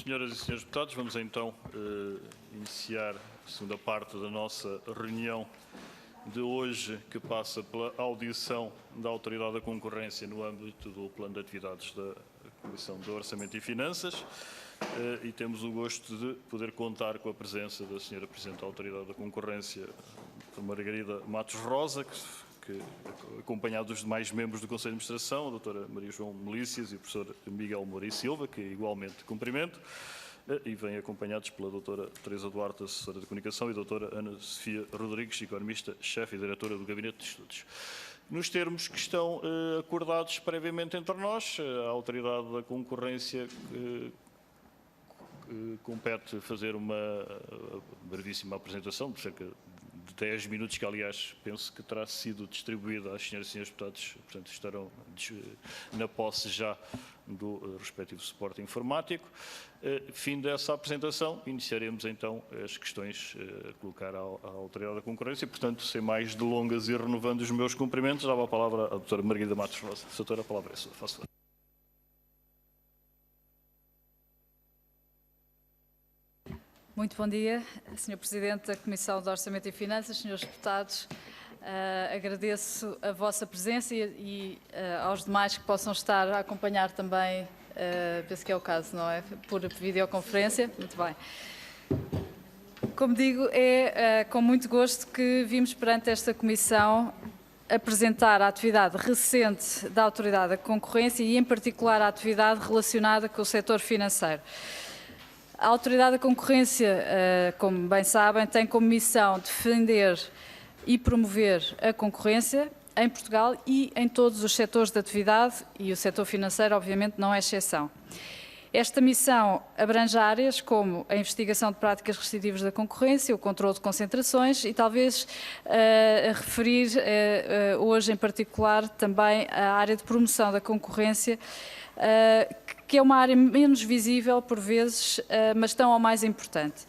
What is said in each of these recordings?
Senhoras e senhores deputados, vamos então iniciar a segunda parte da nossa reunião de hoje, que passa pela audição da Autoridade da Concorrência no âmbito do plano de atividades da Comissão de Orçamento e Finanças, e temos o gosto de poder contar com a presença da Senhora Presidente da Autoridade da Concorrência, Margarida Matos Rosa, que acompanhado dos demais membros do Conselho de Administração, a doutora Maria João Melícias e o professor Miguel Moura e Silva, que igualmente cumprimento, e vêm acompanhados pela doutora Teresa Duarte, assessora de comunicação, e a doutora Ana Sofia Rodrigues, economista, chefe e diretora do Gabinete de Estudos. Nos termos que estão acordados previamente entre nós, a Autoridade da Concorrência compete fazer uma brevíssima apresentação de cerca de 10 minutos, que aliás penso que terá sido distribuída às senhoras e senhores deputados, portanto estarão na posse já do respectivo suporte informático. Fim dessa apresentação, iniciaremos então as questões a colocar à Autoridade da Concorrência. Portanto, sem mais delongas e renovando os meus cumprimentos, dava a palavra à doutora Margarida Matos Rosa. Doutora, a palavra é sua. Faça favor. Muito bom dia, Sr. Presidente da Comissão de Orçamento e Finanças, senhores deputados. Agradeço a vossa presença e aos demais que possam estar a acompanhar também, penso que é o caso, não é? Por videoconferência. Muito bem. Como digo, é com muito gosto que vimos perante esta Comissão apresentar a atividade recente da Autoridade da Concorrência e, em particular, a atividade relacionada com o setor financeiro. A Autoridade da Concorrência, como bem sabem, tem como missão defender e promover a concorrência em Portugal e em todos os setores de atividade, e o setor financeiro, obviamente, não é exceção. Esta missão abrange áreas como a investigação de práticas restritivas da concorrência, o controle de concentrações e talvez a referir hoje em particular também a área de promoção da concorrência, que é uma área menos visível por vezes, mas tão ou mais importante.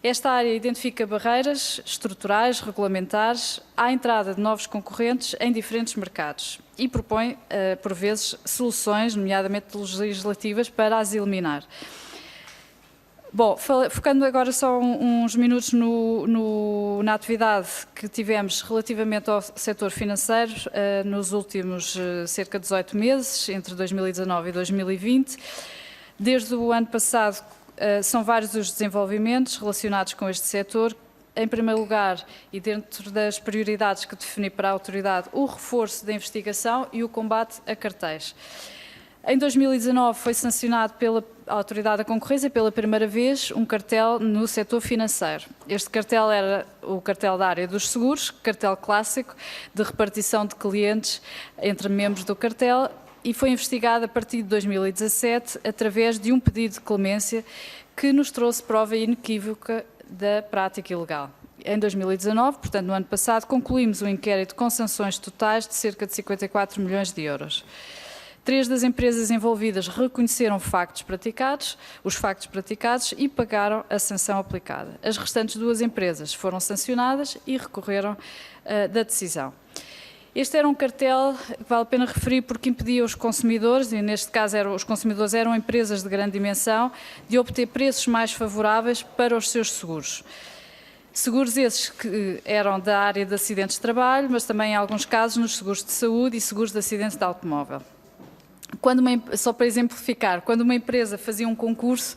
Esta área identifica barreiras estruturais, regulamentares, à entrada de novos concorrentes em diferentes mercados e propõe, por vezes, soluções, nomeadamente legislativas, para as eliminar. Bom, focando agora só uns minutos na atividade que tivemos relativamente ao setor financeiro nos últimos cerca de 18 meses, entre 2019 e 2020. Desde o ano passado, são vários os desenvolvimentos relacionados com este setor. Em primeiro lugar, e dentro das prioridades que defini para a autoridade, o reforço da investigação e o combate a cartéis. Em 2019 foi sancionado pela Autoridade da Concorrência pela primeira vez um cartel no setor financeiro. Este cartel era o cartel da área dos seguros, cartel clássico de repartição de clientes entre membros do cartel, e foi investigado a partir de 2017 através de um pedido de clemência que nos trouxe prova inequívoca da prática ilegal. Em 2019, portanto no ano passado, concluímos um inquérito com sanções totais de cerca de 54 milhões de euros. 3 das empresas envolvidas reconheceram os factos praticados e pagaram a sanção aplicada. As restantes 2 empresas foram sancionadas e recorreram da decisão. Este era um cartel que vale a pena referir porque impedia os consumidores, e neste caso os consumidores eram empresas de grande dimensão, de obter preços mais favoráveis para os seus seguros. Seguros esses que eram da área de acidentes de trabalho, mas também em alguns casos nos seguros de saúde e seguros de acidentes de automóvel. Só para exemplificar, quando uma empresa fazia um concurso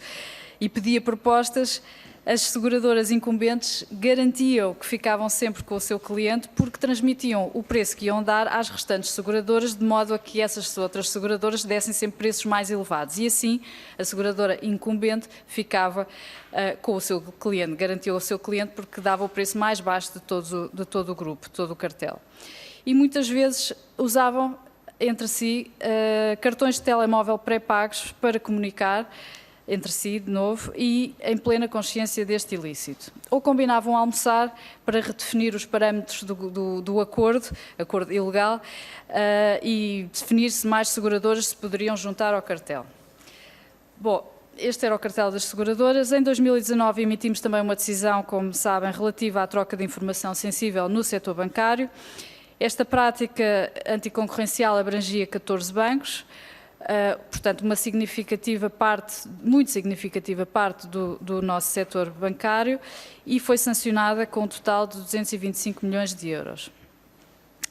e pedia propostas, as seguradoras incumbentes garantiam que ficavam sempre com o seu cliente porque transmitiam o preço que iam dar às restantes seguradoras, de modo a que essas outras seguradoras dessem sempre preços mais elevados. E assim, a seguradora incumbente ficava com o seu cliente, garantiu ao seu cliente porque dava o preço mais baixo de todo o grupo, todo o cartel. E muitas vezes usavam entre si cartões de telemóvel pré-pagos para comunicar entre si, de novo, e em plena consciência deste ilícito. Ou combinavam almoçar para redefinir os parâmetros do acordo ilegal, e definir se mais seguradoras se poderiam juntar ao cartel. Bom, este era o cartel das seguradoras. Em 2019 emitimos também uma decisão, como sabem, relativa à troca de informação sensível no setor bancário. Esta prática anticoncorrencial abrangia 14 bancos. portanto, uma significativa parte, muito significativa parte do nosso setor bancário, e foi sancionada com um total de 225 milhões de euros.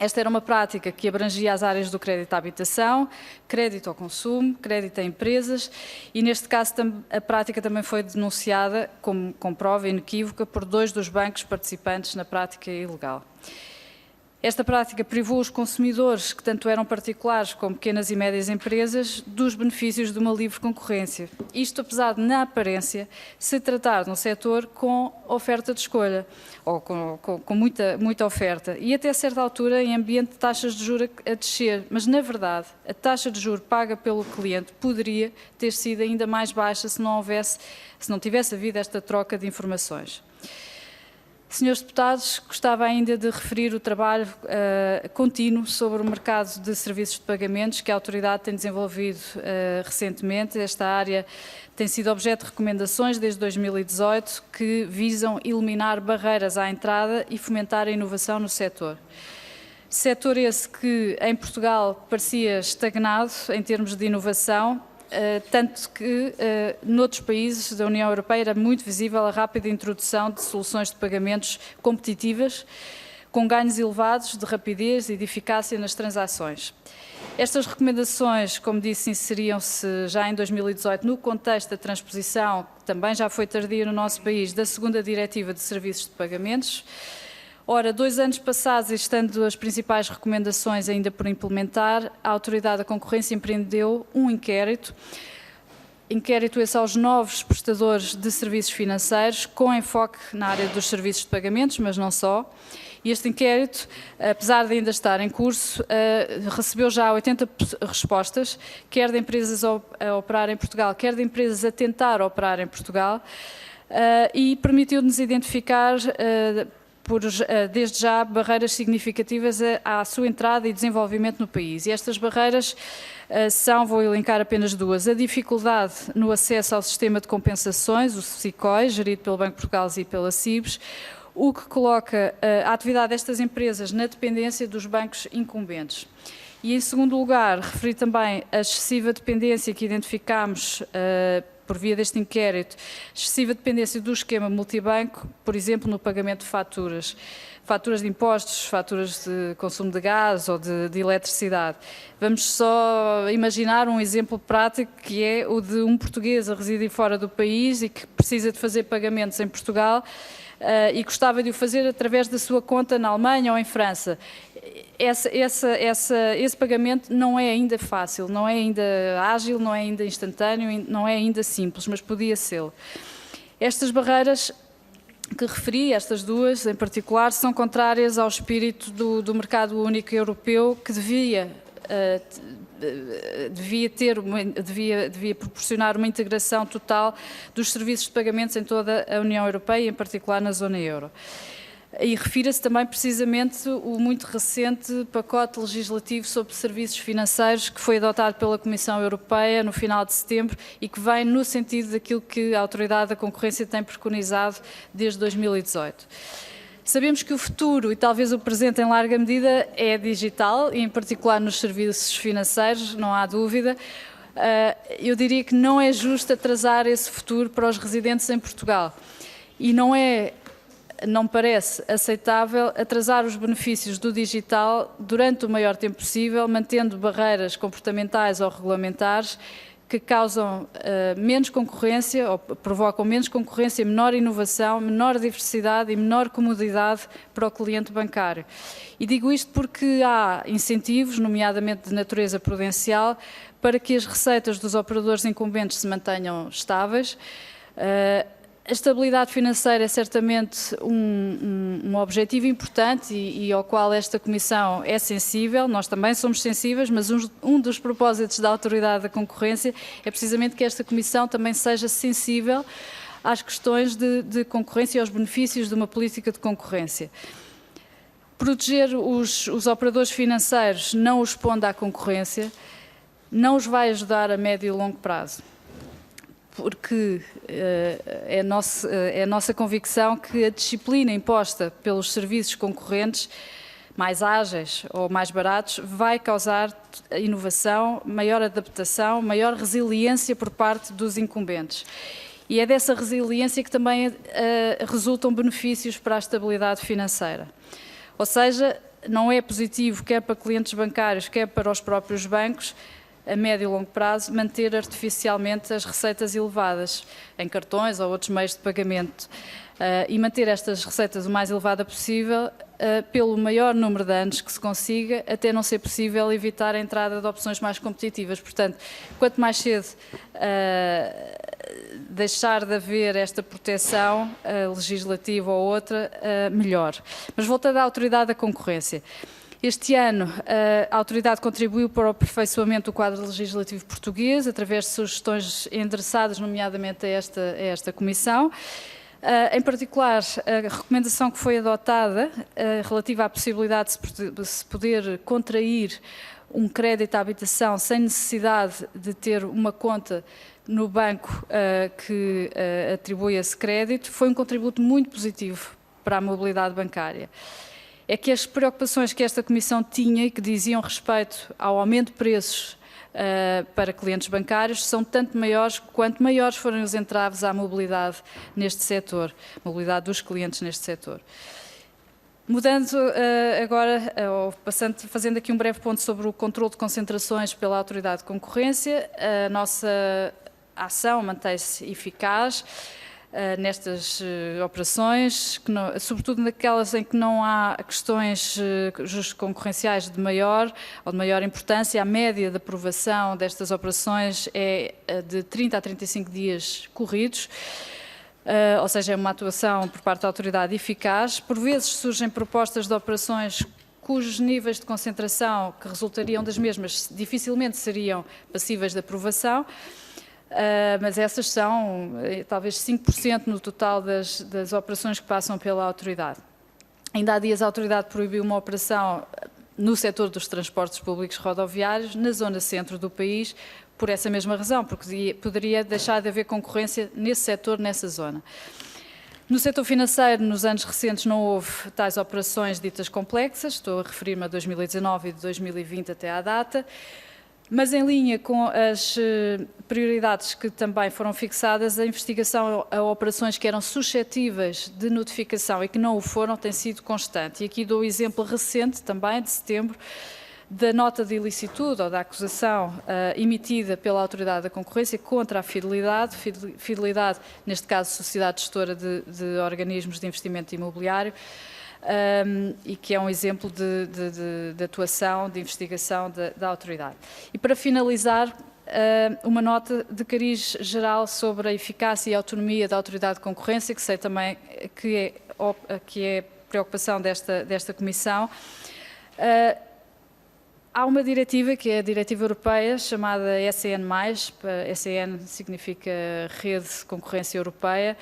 Esta era uma prática que abrangia as áreas do crédito à habitação, crédito ao consumo, crédito a empresas, e neste caso a prática também foi denunciada com prova inequívoca por 2 dos bancos participantes na prática ilegal. Esta prática privou os consumidores, que tanto eram particulares como pequenas e médias empresas, dos benefícios de uma livre concorrência. Isto apesar de, na aparência, se tratar de um setor com oferta de escolha, ou com muita oferta, e até certa altura em ambiente de taxas de juros a descer, mas na verdade a taxa de juros paga pelo cliente poderia ter sido ainda mais baixa se não tivesse havido esta troca de informações. Senhores deputados, gostava ainda de referir o trabalho contínuo sobre o mercado de serviços de pagamentos que a autoridade tem desenvolvido recentemente. Esta área tem sido objeto de recomendações desde 2018 que visam eliminar barreiras à entrada e fomentar a inovação no setor. Setor esse que em Portugal parecia estagnado em termos de inovação, tanto que noutros países da União Europeia era muito visível a rápida introdução de soluções de pagamentos competitivas, com ganhos elevados de rapidez e de eficácia nas transações. Estas recomendações, como disse, inseriam-se já em 2018 no contexto da transposição, que também já foi tardia no nosso país, da segunda Diretiva de Serviços de Pagamentos. Ora, 2 anos passados, estando as principais recomendações ainda por implementar, a Autoridade da Concorrência empreendeu um inquérito esse aos novos prestadores de serviços financeiros, com enfoque na área dos serviços de pagamentos, mas não só. E este inquérito, apesar de ainda estar em curso, recebeu já 80 respostas, quer de empresas a operar em Portugal, quer de empresas a tentar operar em Portugal, e permitiu-nos identificar desde já barreiras significativas à sua entrada e desenvolvimento no país. E estas barreiras vou elencar apenas 2. A dificuldade no acesso ao sistema de compensações, o SICOI, gerido pelo Banco de Portugal e pela CIBS, o que coloca a atividade destas empresas na dependência dos bancos incumbentes. E, em segundo lugar, referi também a excessiva dependência que identificámos por via deste inquérito, excessiva dependência do esquema multibanco, por exemplo, no pagamento de faturas de impostos, faturas de consumo de gás ou de eletricidade. Vamos só imaginar um exemplo prático que é o de um português a residir fora do país e que precisa de fazer pagamentos em Portugal e gostava de o fazer através da sua conta na Alemanha ou em França. Esse pagamento não é ainda fácil, não é ainda ágil, não é ainda instantâneo, não é ainda simples, mas podia ser. Estas barreiras que referi, estas 2 em particular, são contrárias ao espírito do mercado único europeu, que devia proporcionar uma integração total dos serviços de pagamentos em toda a União Europeia, em particular na zona euro. E refira-se também precisamente o muito recente pacote legislativo sobre serviços financeiros que foi adotado pela Comissão Europeia no final de setembro e que vem no sentido daquilo que a Autoridade da Concorrência tem preconizado desde 2018. Sabemos que o futuro e talvez o presente em larga medida é digital e em particular nos serviços financeiros, não há dúvida. Eu diria que não é justo atrasar esse futuro para os residentes em Portugal e não me parece aceitável atrasar os benefícios do digital durante o maior tempo possível, mantendo barreiras comportamentais ou regulamentares que causam menos concorrência ou provocam menos concorrência, menor inovação, menor diversidade e menor comodidade para o cliente bancário. E digo isto porque há incentivos, nomeadamente de natureza prudencial, para que as receitas dos operadores incumbentes se mantenham estáveis. A estabilidade financeira é certamente um objetivo importante e ao qual esta Comissão é sensível, nós também somos sensíveis, mas um dos propósitos da Autoridade da Concorrência é precisamente que esta Comissão também seja sensível às questões de concorrência e aos benefícios de uma política de concorrência. Proteger os operadores financeiros não os expondo à concorrência não os vai ajudar a médio e longo prazo. Porque é a nossa convicção que a disciplina imposta pelos serviços concorrentes mais ágeis ou mais baratos, vai causar inovação, maior adaptação, maior resiliência por parte dos incumbentes. E é dessa resiliência que também resultam benefícios para a estabilidade financeira. Ou seja, não é positivo, quer para clientes bancários, quer para os próprios bancos, a médio e longo prazo, manter artificialmente as receitas elevadas em cartões ou outros meios de pagamento e manter estas receitas o mais elevada possível pelo maior número de anos que se consiga, até não ser possível evitar a entrada de opções mais competitivas. Portanto, quanto mais cedo deixar de haver esta proteção legislativa ou outra, melhor. Mas voltando à Autoridade da Concorrência. Este ano, a Autoridade contribuiu para o aperfeiçoamento do quadro legislativo português, através de sugestões endereçadas, nomeadamente a esta Comissão. Em particular, a recomendação que foi adotada, relativa à possibilidade de se poder contrair um crédito à habitação sem necessidade de ter uma conta no banco que atribui esse crédito, foi um contributo muito positivo para a mobilidade bancária. É que as preocupações que esta Comissão tinha e que diziam respeito ao aumento de preços para clientes bancários são tanto maiores quanto maiores forem os entraves à mobilidade neste setor, mobilidade dos clientes neste setor. Mudando agora, fazendo aqui um breve ponto sobre o controle de concentrações pela Autoridade de Concorrência, a nossa ação mantém-se eficaz nestas operações, sobretudo naquelas em que não há questões concorrenciais de maior ou de maior importância. A média de aprovação destas operações é de 30 a 35 dias corridos, ou seja, é uma atuação por parte da autoridade eficaz. Por vezes surgem propostas de operações cujos níveis de concentração que resultariam das mesmas dificilmente seriam passíveis de aprovação, mas essas são talvez 5% no total das operações que passam pela autoridade. Ainda há dias a autoridade proibiu uma operação no setor dos transportes públicos rodoviários, na zona centro do país, por essa mesma razão, porque poderia deixar de haver concorrência nesse setor, nessa zona. No setor financeiro, nos anos recentes, não houve tais operações ditas complexas, estou a referir-me a 2019 e de 2020 até à data, mas em linha com as prioridades que também foram fixadas, a investigação a operações que eram suscetíveis de notificação e que não o foram tem sido constante. E aqui dou o exemplo recente, também de setembro, da nota de ilicitude ou da acusação emitida pela Autoridade da Concorrência contra a Fidelidade, Fidelidade, neste caso, Sociedade Gestora de Organismos de Investimento Imobiliário, e que é um exemplo de atuação, de investigação da autoridade. E para finalizar, uma nota de cariz geral sobre a eficácia e autonomia da Autoridade de Concorrência, que sei também que é preocupação desta Comissão. Há uma diretiva, que é a Diretiva Europeia, chamada SEN+, SEN significa Rede de Concorrência Europeia.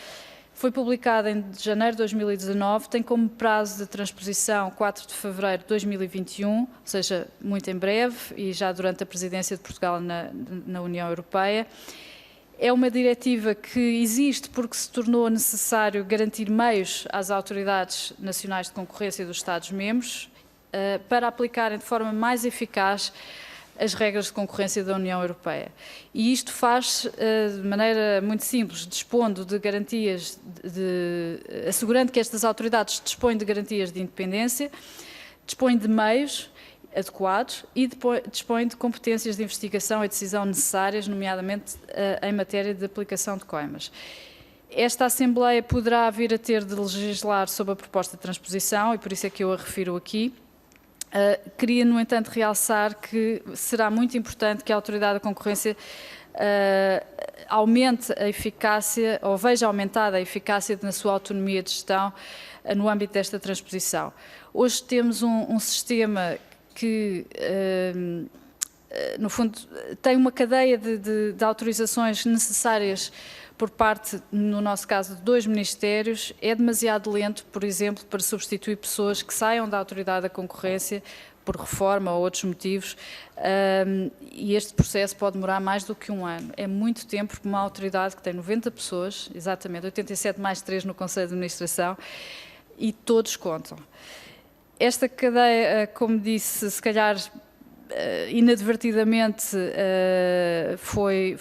Foi publicada em janeiro de 2019, tem como prazo de transposição 4 de fevereiro de 2021, ou seja, muito em breve, e já durante a presidência de Portugal na União Europeia. É uma diretiva que existe porque se tornou necessário garantir meios às autoridades nacionais de concorrência dos Estados-membros para aplicarem de forma mais eficaz as regras de concorrência da União Europeia. E isto faz de maneira muito simples, dispondo de garantias, assegurando que estas autoridades dispõem de garantias de independência, dispõem de meios adequados e dispõem de competências de investigação e decisão necessárias, nomeadamente em matéria de aplicação de coimas. Esta Assembleia poderá vir a ter de legislar sobre a proposta de transposição, e por isso é que eu a refiro aqui. Queria, no entanto, realçar que será muito importante que a Autoridade da Concorrência aumente a eficácia, ou veja aumentada a eficácia na sua autonomia de gestão no âmbito desta transposição. Hoje temos um sistema que, no fundo, tem uma cadeia de autorizações necessárias por parte, no nosso caso, de 2 ministérios. É demasiado lento, por exemplo, para substituir pessoas que saiam da Autoridade da Concorrência por reforma ou outros motivos, e este processo pode demorar mais do que 1 ano. É muito tempo para uma autoridade que tem 90 pessoas, exatamente, 87 mais 3 no Conselho de Administração, e todos contam. Esta cadeia, como disse, se calhar inadvertidamente foi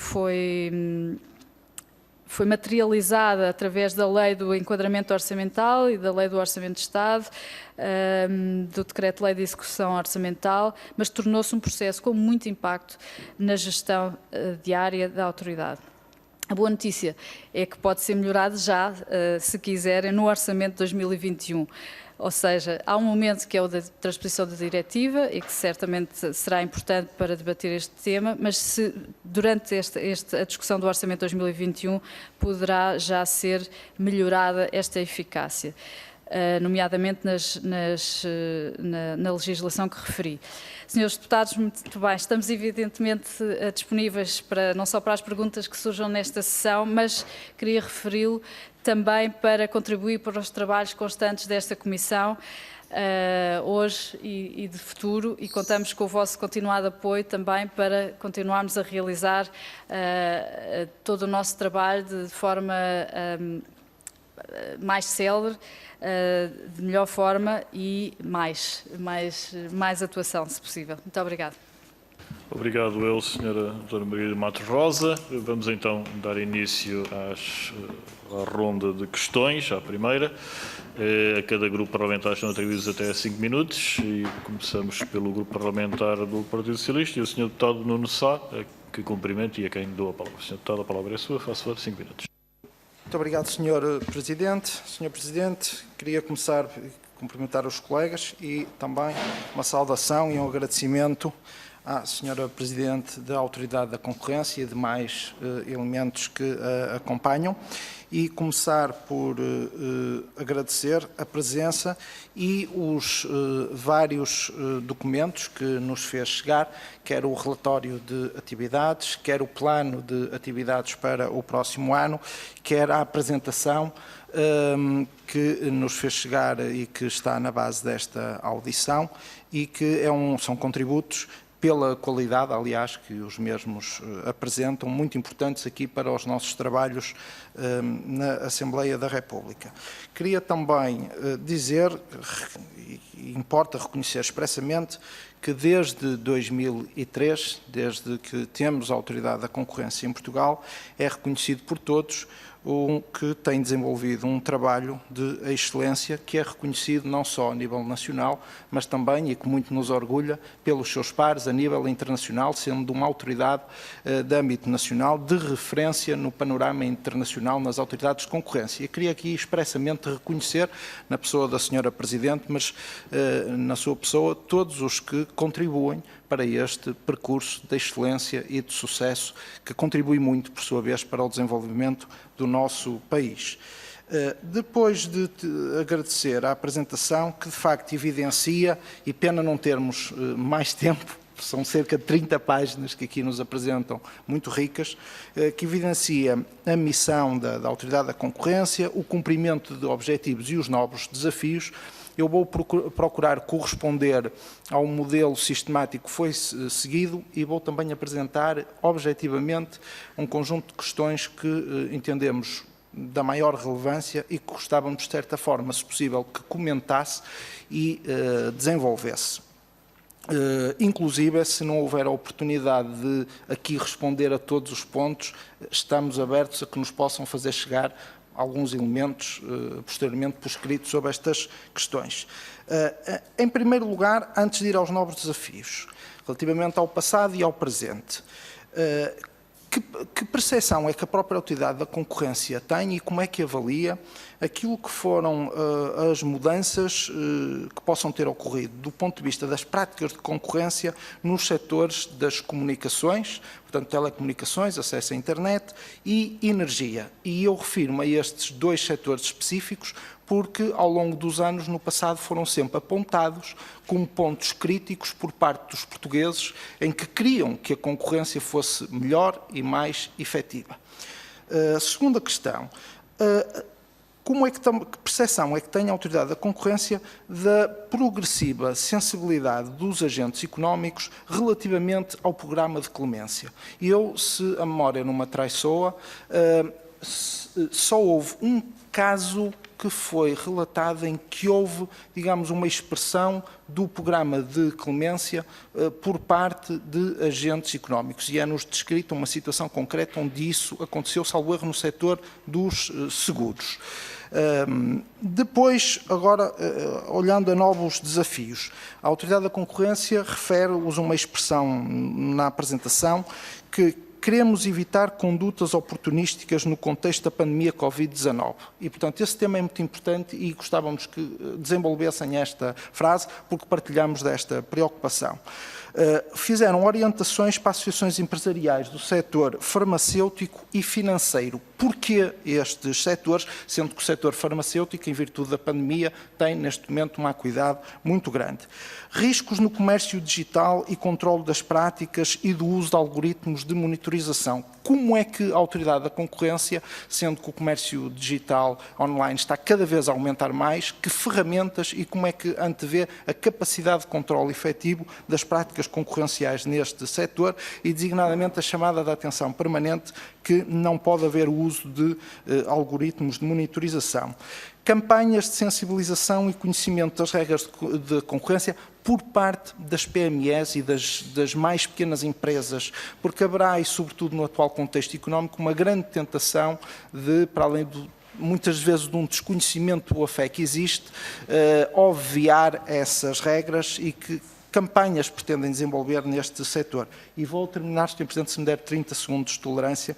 materializada através da Lei do Enquadramento Orçamental e da Lei do Orçamento de Estado, do Decreto-Lei de Execução Orçamental, mas tornou-se um processo com muito impacto na gestão diária da autoridade. A boa notícia é que pode ser melhorado já, se quiserem, no Orçamento de 2021. Ou seja, há um momento que é o da transposição da diretiva e que certamente será importante para debater este tema, mas se durante a discussão do Orçamento de 2021 poderá já ser melhorada esta eficácia, nomeadamente na legislação que referi. Senhores deputados, muito bem, estamos evidentemente disponíveis não só para as perguntas que surjam nesta sessão, mas queria referi-lo também para contribuir para os trabalhos constantes desta Comissão, hoje e de futuro, e contamos com o vosso continuado apoio também para continuarmos a realizar todo o nosso trabalho de forma mais célere, de melhor forma e mais atuação, se possível. Muito obrigada. Obrigado eu, Sra. Doutora Margarida Matos Rosa. Vamos então dar início à ronda de questões, à primeira. A cada grupo parlamentar são atribuídos até 5 minutos e começamos pelo grupo parlamentar do Partido Socialista e o Sr. Deputado Nuno Sá, que cumprimento e a quem dou a palavra. Sr. Deputado, a palavra é sua, faça favor, 5 minutos. Muito obrigado, Sr. Presidente. Sr. Presidente, queria começar a cumprimentar os colegas e também uma saudação e um agradecimento à Sra. Presidente da Autoridade da Concorrência e demais elementos que a acompanham, e começar por agradecer a presença e os vários documentos que nos fez chegar, quer o relatório de atividades, quer o plano de atividades para o próximo ano, quer a apresentação que nos fez chegar e que está na base desta audição e que são contributos pela qualidade, aliás, que os mesmos apresentam, muito importantes aqui para os nossos trabalhos na Assembleia da República. Queria também dizer, e importa reconhecer expressamente, que desde 2003, desde que temos a Autoridade da Concorrência em Portugal, é reconhecido por todos que tem desenvolvido um trabalho de excelência que é reconhecido não só a nível nacional, mas também, e que muito nos orgulha, pelos seus pares a nível internacional, sendo uma autoridade de âmbito nacional de referência no panorama internacional nas autoridades de concorrência. Eu queria aqui expressamente reconhecer, na pessoa da Sra. Presidente, mas na sua pessoa, todos os que contribuem para este percurso de excelência e de sucesso que contribui muito, por sua vez, para o desenvolvimento do nosso país. Depois de agradecer a apresentação, que de facto evidencia, e pena não termos mais tempo, são cerca de 30 páginas que aqui nos apresentam, muito ricas, que evidencia a missão da Autoridade da Concorrência, o cumprimento de objetivos e os novos desafios. Eu vou procurar corresponder ao modelo sistemático que foi seguido e vou também apresentar objetivamente um conjunto de questões que entendemos da maior relevância e que gostávamos, de certa forma, se possível, que comentasse e desenvolvesse. Inclusive, se não houver a oportunidade de aqui responder a todos os pontos, estamos abertos a que nos possam fazer chegar alguns elementos posteriormente por escrito sobre estas questões. Em primeiro lugar, antes de ir aos novos desafios, relativamente ao passado e ao presente, que percepção é que a própria Autoridade da Concorrência tem e como é que avalia aquilo que foram as mudanças que possam ter ocorrido do ponto de vista das práticas de concorrência nos setores das comunicações, portanto, telecomunicações, acesso à internet e energia. E eu refiro-me a estes dois setores específicos porque, ao longo dos anos, no passado, foram sempre apontados como pontos críticos por parte dos portugueses em que queriam que a concorrência fosse melhor e mais efetiva. Segunda questão. Que percepção é que tem a Autoridade da Concorrência da progressiva sensibilidade dos agentes económicos relativamente ao programa de clemência? Eu, se a memória não me traiçoa, só houve um caso que foi relatado em que houve, digamos, uma expressão do programa de clemência por parte de agentes económicos. E é-nos descrito uma situação concreta onde isso aconteceu, salvo erro, no setor dos seguros. Depois, agora, olhando a novos desafios, a Autoridade da Concorrência usa uma expressão na apresentação que queremos evitar condutas oportunísticas no contexto da pandemia Covid-19. E, portanto, esse tema é muito importante e gostávamos que desenvolvessem esta frase, porque partilhamos desta preocupação. Fizeram orientações para associações empresariais do setor farmacêutico e financeiro. Porquê estes setores, sendo que o setor farmacêutico, em virtude da pandemia, tem neste momento uma acuidade muito grande? Riscos no comércio digital e controle das práticas e do uso de algoritmos de monitorização. Como é que a Autoridade da Concorrência, sendo que o comércio digital online está cada vez a aumentar mais, que ferramentas e como é que antevê a capacidade de controle efetivo das práticas concorrenciais neste setor e, designadamente, a chamada de atenção permanente que não pode haver o uso de algoritmos de monitorização. Campanhas de sensibilização e conhecimento das regras de concorrência por parte das PMEs e das mais pequenas empresas, porque haverá, e sobretudo no atual contexto económico, uma grande tentação de, para além do muitas vezes de um desconhecimento boa fé que existe, obviar essas regras e que campanhas pretendem desenvolver neste setor. E vou terminar, Sr. Presidente, se me der 30 segundos de tolerância.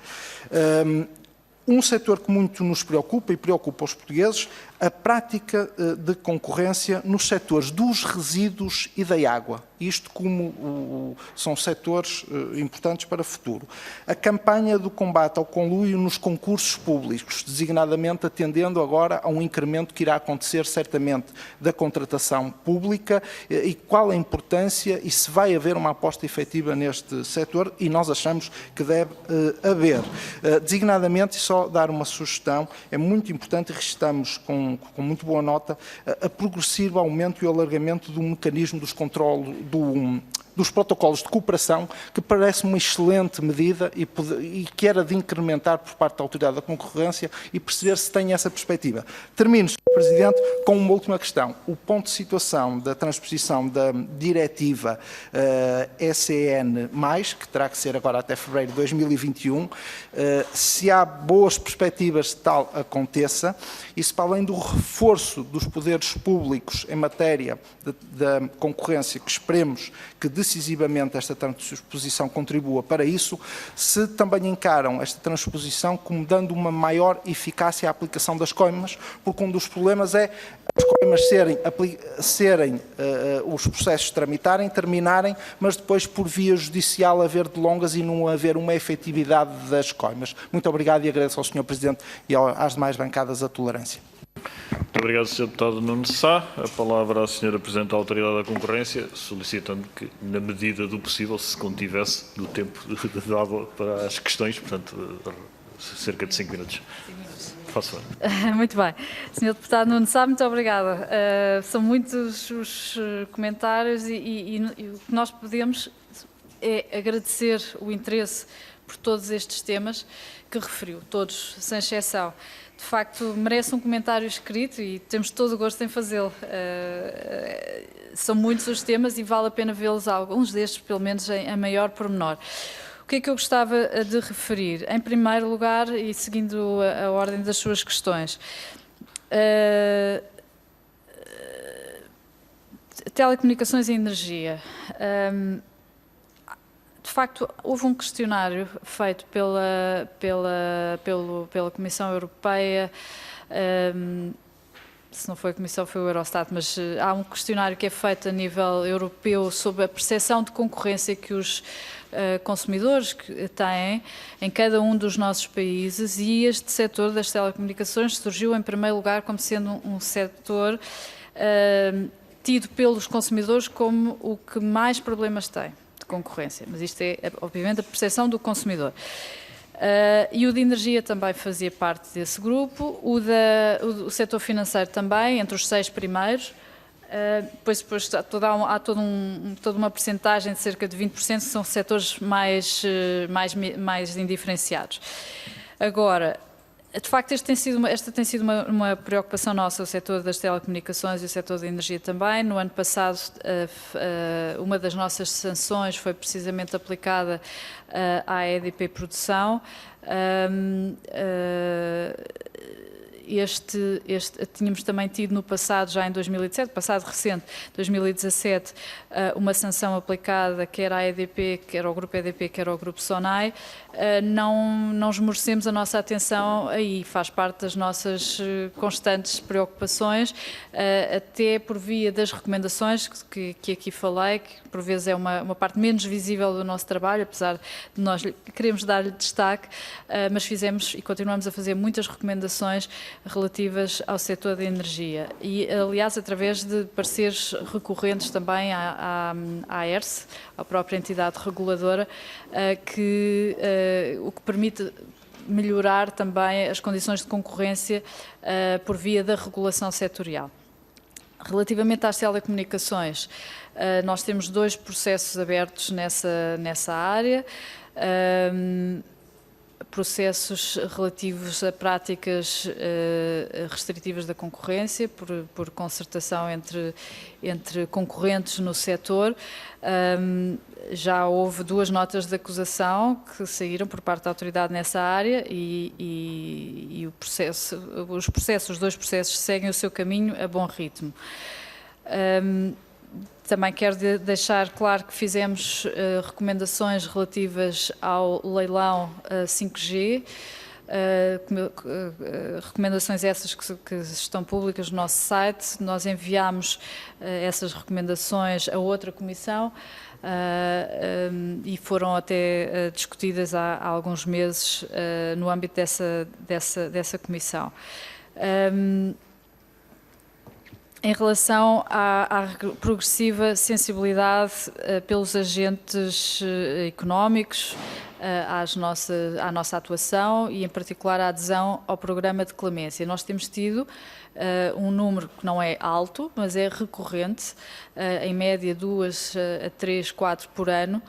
Um setor que muito nos preocupa e preocupa os portugueses, a prática de concorrência nos setores dos resíduos e da água. Isto como são setores importantes para o futuro. A campanha do combate ao conluio nos concursos públicos, designadamente atendendo agora a um incremento que irá acontecer certamente da contratação pública e qual a importância e se vai haver uma aposta efetiva neste setor e nós achamos que deve haver. Designadamente, e só dar uma sugestão, é muito importante e registramos com muito boa nota a progressivo aumento e alargamento do mecanismo dos controles, dos protocolos de cooperação, que parece uma excelente medida e que era de incrementar por parte da Autoridade da Concorrência e perceber se tem essa perspectiva. Termino, Sr. Presidente, com uma última questão. O ponto de situação da transposição da diretiva ECN+, que terá que ser agora até fevereiro de 2021, se há boas perspectivas de tal aconteça e se, para além do reforço dos poderes públicos em matéria da concorrência, que esperemos que decisivamente esta transposição contribua para isso, se também encaram esta transposição como dando uma maior eficácia à aplicação das coimas, porque um dos problemas é as coimas os processos tramitarem, terminarem, mas depois por via judicial haver delongas e não haver uma efetividade das coimas. Muito obrigado e agradeço ao Sr. Presidente e às demais bancadas a tolerância. Muito obrigado, Sr. Deputado Nuno Sá. A palavra à Sra. Presidente da Autoridade da Concorrência, solicitando que, na medida do possível, se contivesse do tempo dado para as questões, portanto, cerca de 5 minutos. Faço favor. Muito bem. Sr. Deputado Nuno Sá, muito obrigada. São muitos os comentários e o que nós podemos é agradecer o interesse por todos estes temas que referiu, todos, sem exceção. De facto, merece um comentário escrito e temos todo o gosto em fazê-lo. São muitos os temas e vale a pena vê-los, alguns destes, pelo menos, em maior pormenor. O que é que eu gostava de referir? Em primeiro lugar, e seguindo a ordem das suas questões, telecomunicações e energia. De facto, houve um questionário feito pela Comissão Europeia, se não foi a Comissão, foi o Eurostat, mas há um questionário que é feito a nível europeu sobre a percepção de concorrência que os consumidores têm em cada um dos nossos países e este setor das telecomunicações surgiu em primeiro lugar como sendo um setor tido pelos consumidores como o que mais problemas tem. Concorrência, mas isto é, obviamente, a percepção do consumidor. E o de energia também fazia parte desse grupo, o setor financeiro também, entre os 6 primeiros, depois há toda uma percentagem de cerca de 20% que são setores mais indiferenciados. Agora, De facto, esta tem sido uma preocupação nossa, o setor das telecomunicações e o setor da energia também. No ano passado, uma das nossas sanções foi precisamente aplicada à EDP Produção. Tínhamos também tido no passado, já em 2017, passado recente, 2017, uma sanção aplicada quer à EDP, quer ao Grupo EDP, quer ao Grupo SONAI. Não esmorecemos a nossa atenção aí, faz parte das nossas constantes preocupações, até por via das recomendações que aqui falei, que por vezes é uma parte menos visível do nosso trabalho, apesar de nós queremos dar-lhe destaque, mas fizemos e continuamos a fazer muitas recomendações relativas ao setor da energia e, aliás, através de parceiros recorrentes também à ERSE, à própria entidade reguladora, o que permite melhorar também as condições de concorrência por via da regulação setorial. Relativamente às telecomunicações, nós temos 2 processos abertos nessa área. Processos relativos a práticas restritivas da concorrência, por concertação entre concorrentes no setor. Já houve 2 notas de acusação que saíram por parte da autoridade nessa área e os 2 processos seguem o seu caminho a bom ritmo. Também quero deixar claro que fizemos recomendações relativas ao leilão 5G, recomendações essas que estão públicas no nosso site. Nós enviámos essas recomendações a outra comissão e foram até discutidas há alguns meses no âmbito dessa comissão. Em relação à progressiva sensibilidade pelos agentes económicos à nossa atuação e, em particular, a adesão ao programa de clemência. Nós temos tido um número que não é alto, mas é recorrente, em média 2 a 3, 4 por ano.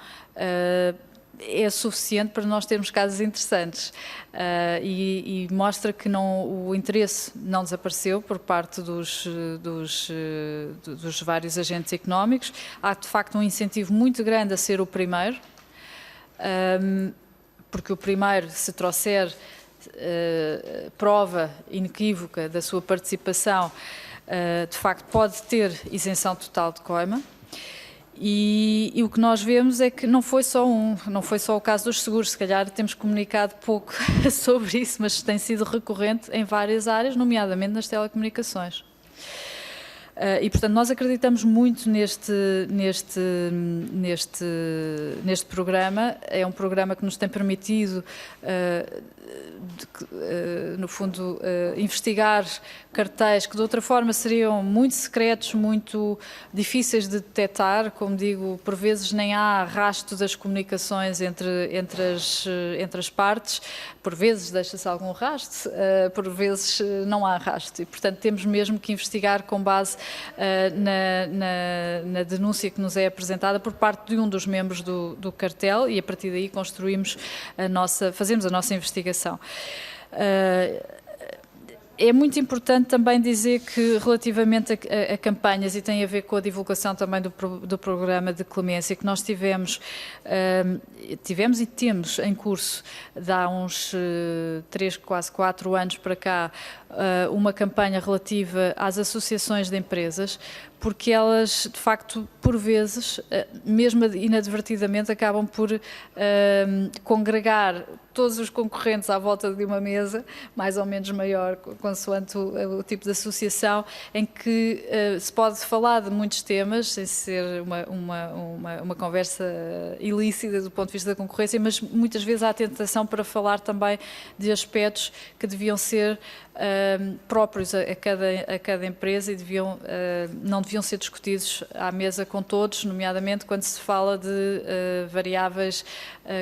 É suficiente para nós termos casos interessantes e mostra que o interesse não desapareceu por parte dos vários agentes económicos. Há, de facto, um incentivo muito grande a ser o primeiro, porque o primeiro, se trouxer prova inequívoca da sua participação, de facto pode ter isenção total de coima. E o que nós vemos é que não foi só o caso dos seguros, se calhar temos comunicado pouco sobre isso, mas tem sido recorrente em várias áreas, nomeadamente nas telecomunicações. E, portanto, nós acreditamos muito neste programa. É um programa que nos tem permitido, no fundo, investigar cartéis que de outra forma seriam muito secretos, muito difíceis de detectar. Como digo, por vezes nem há rastro das comunicações entre as partes, por vezes deixa-se algum rastro, por vezes não há rastro. E, portanto, temos mesmo que investigar com base na denúncia que nos é apresentada por parte de um dos membros do cartel e, a partir daí, fazemos a nossa investigação. É muito importante também dizer que, relativamente a campanhas, e tem a ver com a divulgação também do programa de clemência, que nós tivemos e temos em curso, de há uns 3, quase 4 anos para cá, uma campanha relativa às associações de empresas, porque elas, de facto, por vezes, mesmo inadvertidamente, acabam por congregar todos os concorrentes à volta de uma mesa, mais ou menos maior, consoante o tipo de associação, em que se pode falar de muitos temas, sem ser uma conversa ilícita do ponto de vista da concorrência, mas muitas vezes há a tentação para falar também de aspectos que deviam ser próprios a cada empresa e não deviam ser discutidos à mesa com todos, nomeadamente quando se fala de variáveis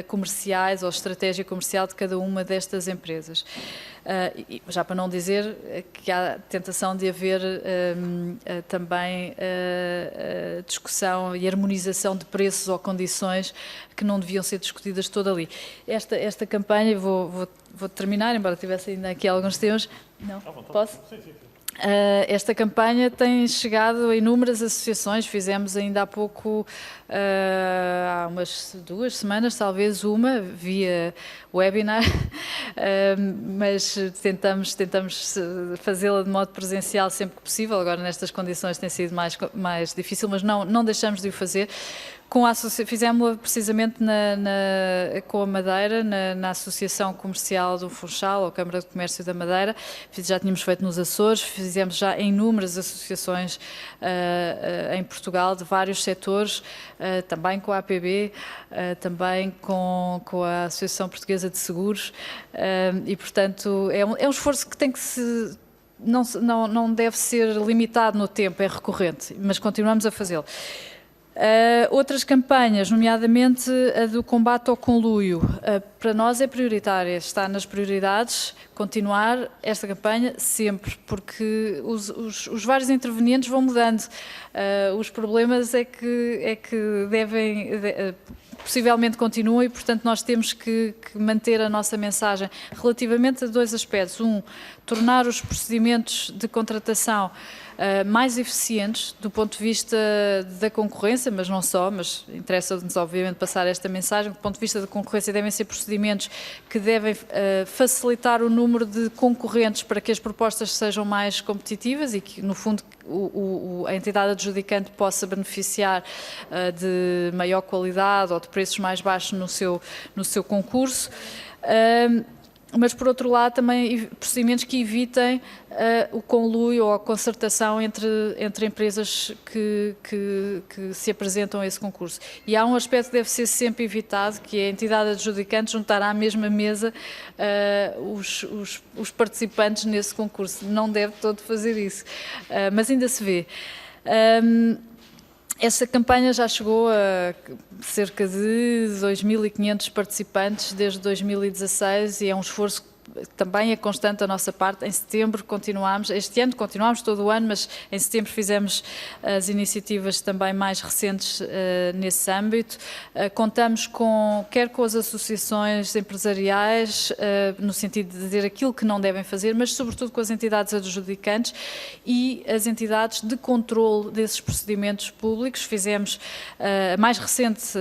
comerciais ou estratégia comercial de cada uma destas empresas. Já para não dizer que há tentação de haver também discussão e harmonização de preços ou condições que não deviam ser discutidas toda ali. Esta campanha, vou terminar, embora tivesse ainda aqui alguns temas. Não? Posso? Sim. Esta campanha tem chegado a inúmeras associações, fizemos ainda há pouco, há umas 2 semanas, talvez uma, via webinar, mas tentamos fazê-la de modo presencial sempre que possível. Agora nestas condições tem sido mais difícil, mas não deixamos de o fazer. Fizemos-la precisamente com a Madeira, na Associação Comercial do Funchal, ou Câmara de Comércio da Madeira. Já tínhamos feito nos Açores, fizemos já em inúmeras associações em Portugal, de vários setores, também com a APB, também com a Associação Portuguesa de Seguros, e portanto é um esforço que tem que se... Não deve ser limitado no tempo, é recorrente, mas continuamos a fazê-lo. Outras campanhas, nomeadamente a do combate ao conluio, para nós é prioritária, está nas prioridades continuar esta campanha sempre, porque os vários intervenientes vão mudando. Os problemas é que possivelmente continuam e, portanto, nós temos que manter a nossa mensagem relativamente a 2 aspectos. Tornar os procedimentos de contratação mais eficientes do ponto de vista da concorrência, mas não só, mas interessa-nos obviamente passar esta mensagem. Do ponto de vista da concorrência devem ser procedimentos que devem facilitar o número de concorrentes para que as propostas sejam mais competitivas e que, no fundo, a entidade adjudicante possa beneficiar de maior qualidade ou de preços mais baixos no seu concurso. Mas, por outro lado, também procedimentos que evitem o conluio ou a concertação entre empresas que se apresentam a esse concurso. E há um aspecto que deve ser sempre evitado, que é a entidade adjudicante juntar à mesma mesa os participantes nesse concurso. Não deve todo fazer isso, mas ainda se vê. Esta campanha já chegou a cerca de 2.500 participantes desde 2016 e é um esforço que também é constante da nossa parte. Em setembro continuamos, este ano continuamos todo o ano, mas em setembro fizemos as iniciativas também mais recentes nesse âmbito. Contamos quer com as associações empresariais, no sentido de dizer aquilo que não devem fazer, mas sobretudo com as entidades adjudicantes e as entidades de controle desses procedimentos públicos. Fizemos, a mais recente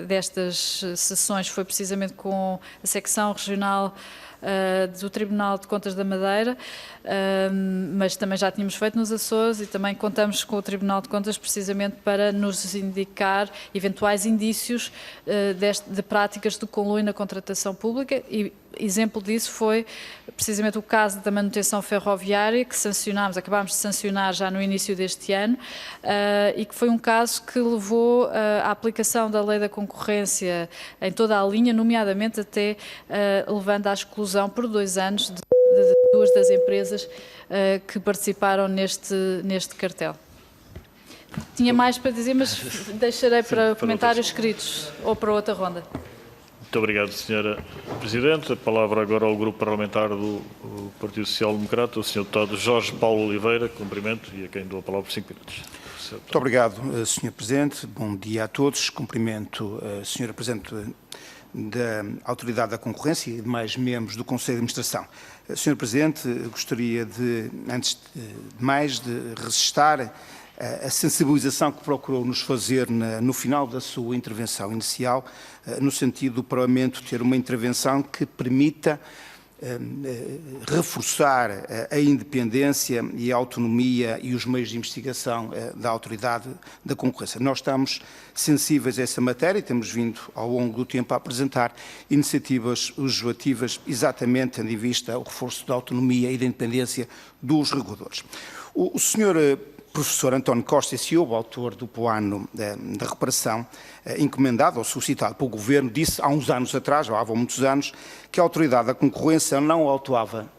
destas sessões foi precisamente com a secção regional do Tribunal de Contas da Madeira, mas também já tínhamos feito nos Açores e também contamos com o Tribunal de Contas precisamente para nos indicar eventuais indícios de práticas de conluio na contratação pública. E exemplo disso foi precisamente o caso da manutenção ferroviária que acabámos de sancionar já no início deste ano, e que foi um caso que levou à aplicação da lei da concorrência em toda a linha, nomeadamente até levando à exclusão por 2 anos de 2 das empresas que participaram neste cartel. Tinha mais para dizer, mas deixarei para comentários escritos ou para outra ronda. Muito obrigado, Sra. Presidente. A palavra agora ao Grupo Parlamentar do Partido Social Democrata, o Sr. Deputado Jorge Paulo Oliveira. Cumprimento e a quem dou a palavra por 5 minutos. Muito obrigado, Sr. Presidente. Bom dia a todos. Cumprimento a Sra. Presidente da Autoridade da Concorrência e demais membros do Conselho de Administração. Sr. Presidente, gostaria de, antes de mais, de registrar a sensibilização que procurou nos fazer no final da sua intervenção inicial, no sentido do Parlamento ter uma intervenção que permita reforçar a independência e a autonomia e os meios de investigação da Autoridade da Concorrência. Nós estamos sensíveis a essa matéria e temos vindo ao longo do tempo a apresentar iniciativas legislativas exatamente tendo em vista o reforço da autonomia e da independência dos reguladores. O Sr. Professor António Costa e Silva, autor do plano da reparação, encomendado ou solicitado pelo Governo, disse há uns anos atrás, há muitos anos, que a Autoridade da Concorrência não atuava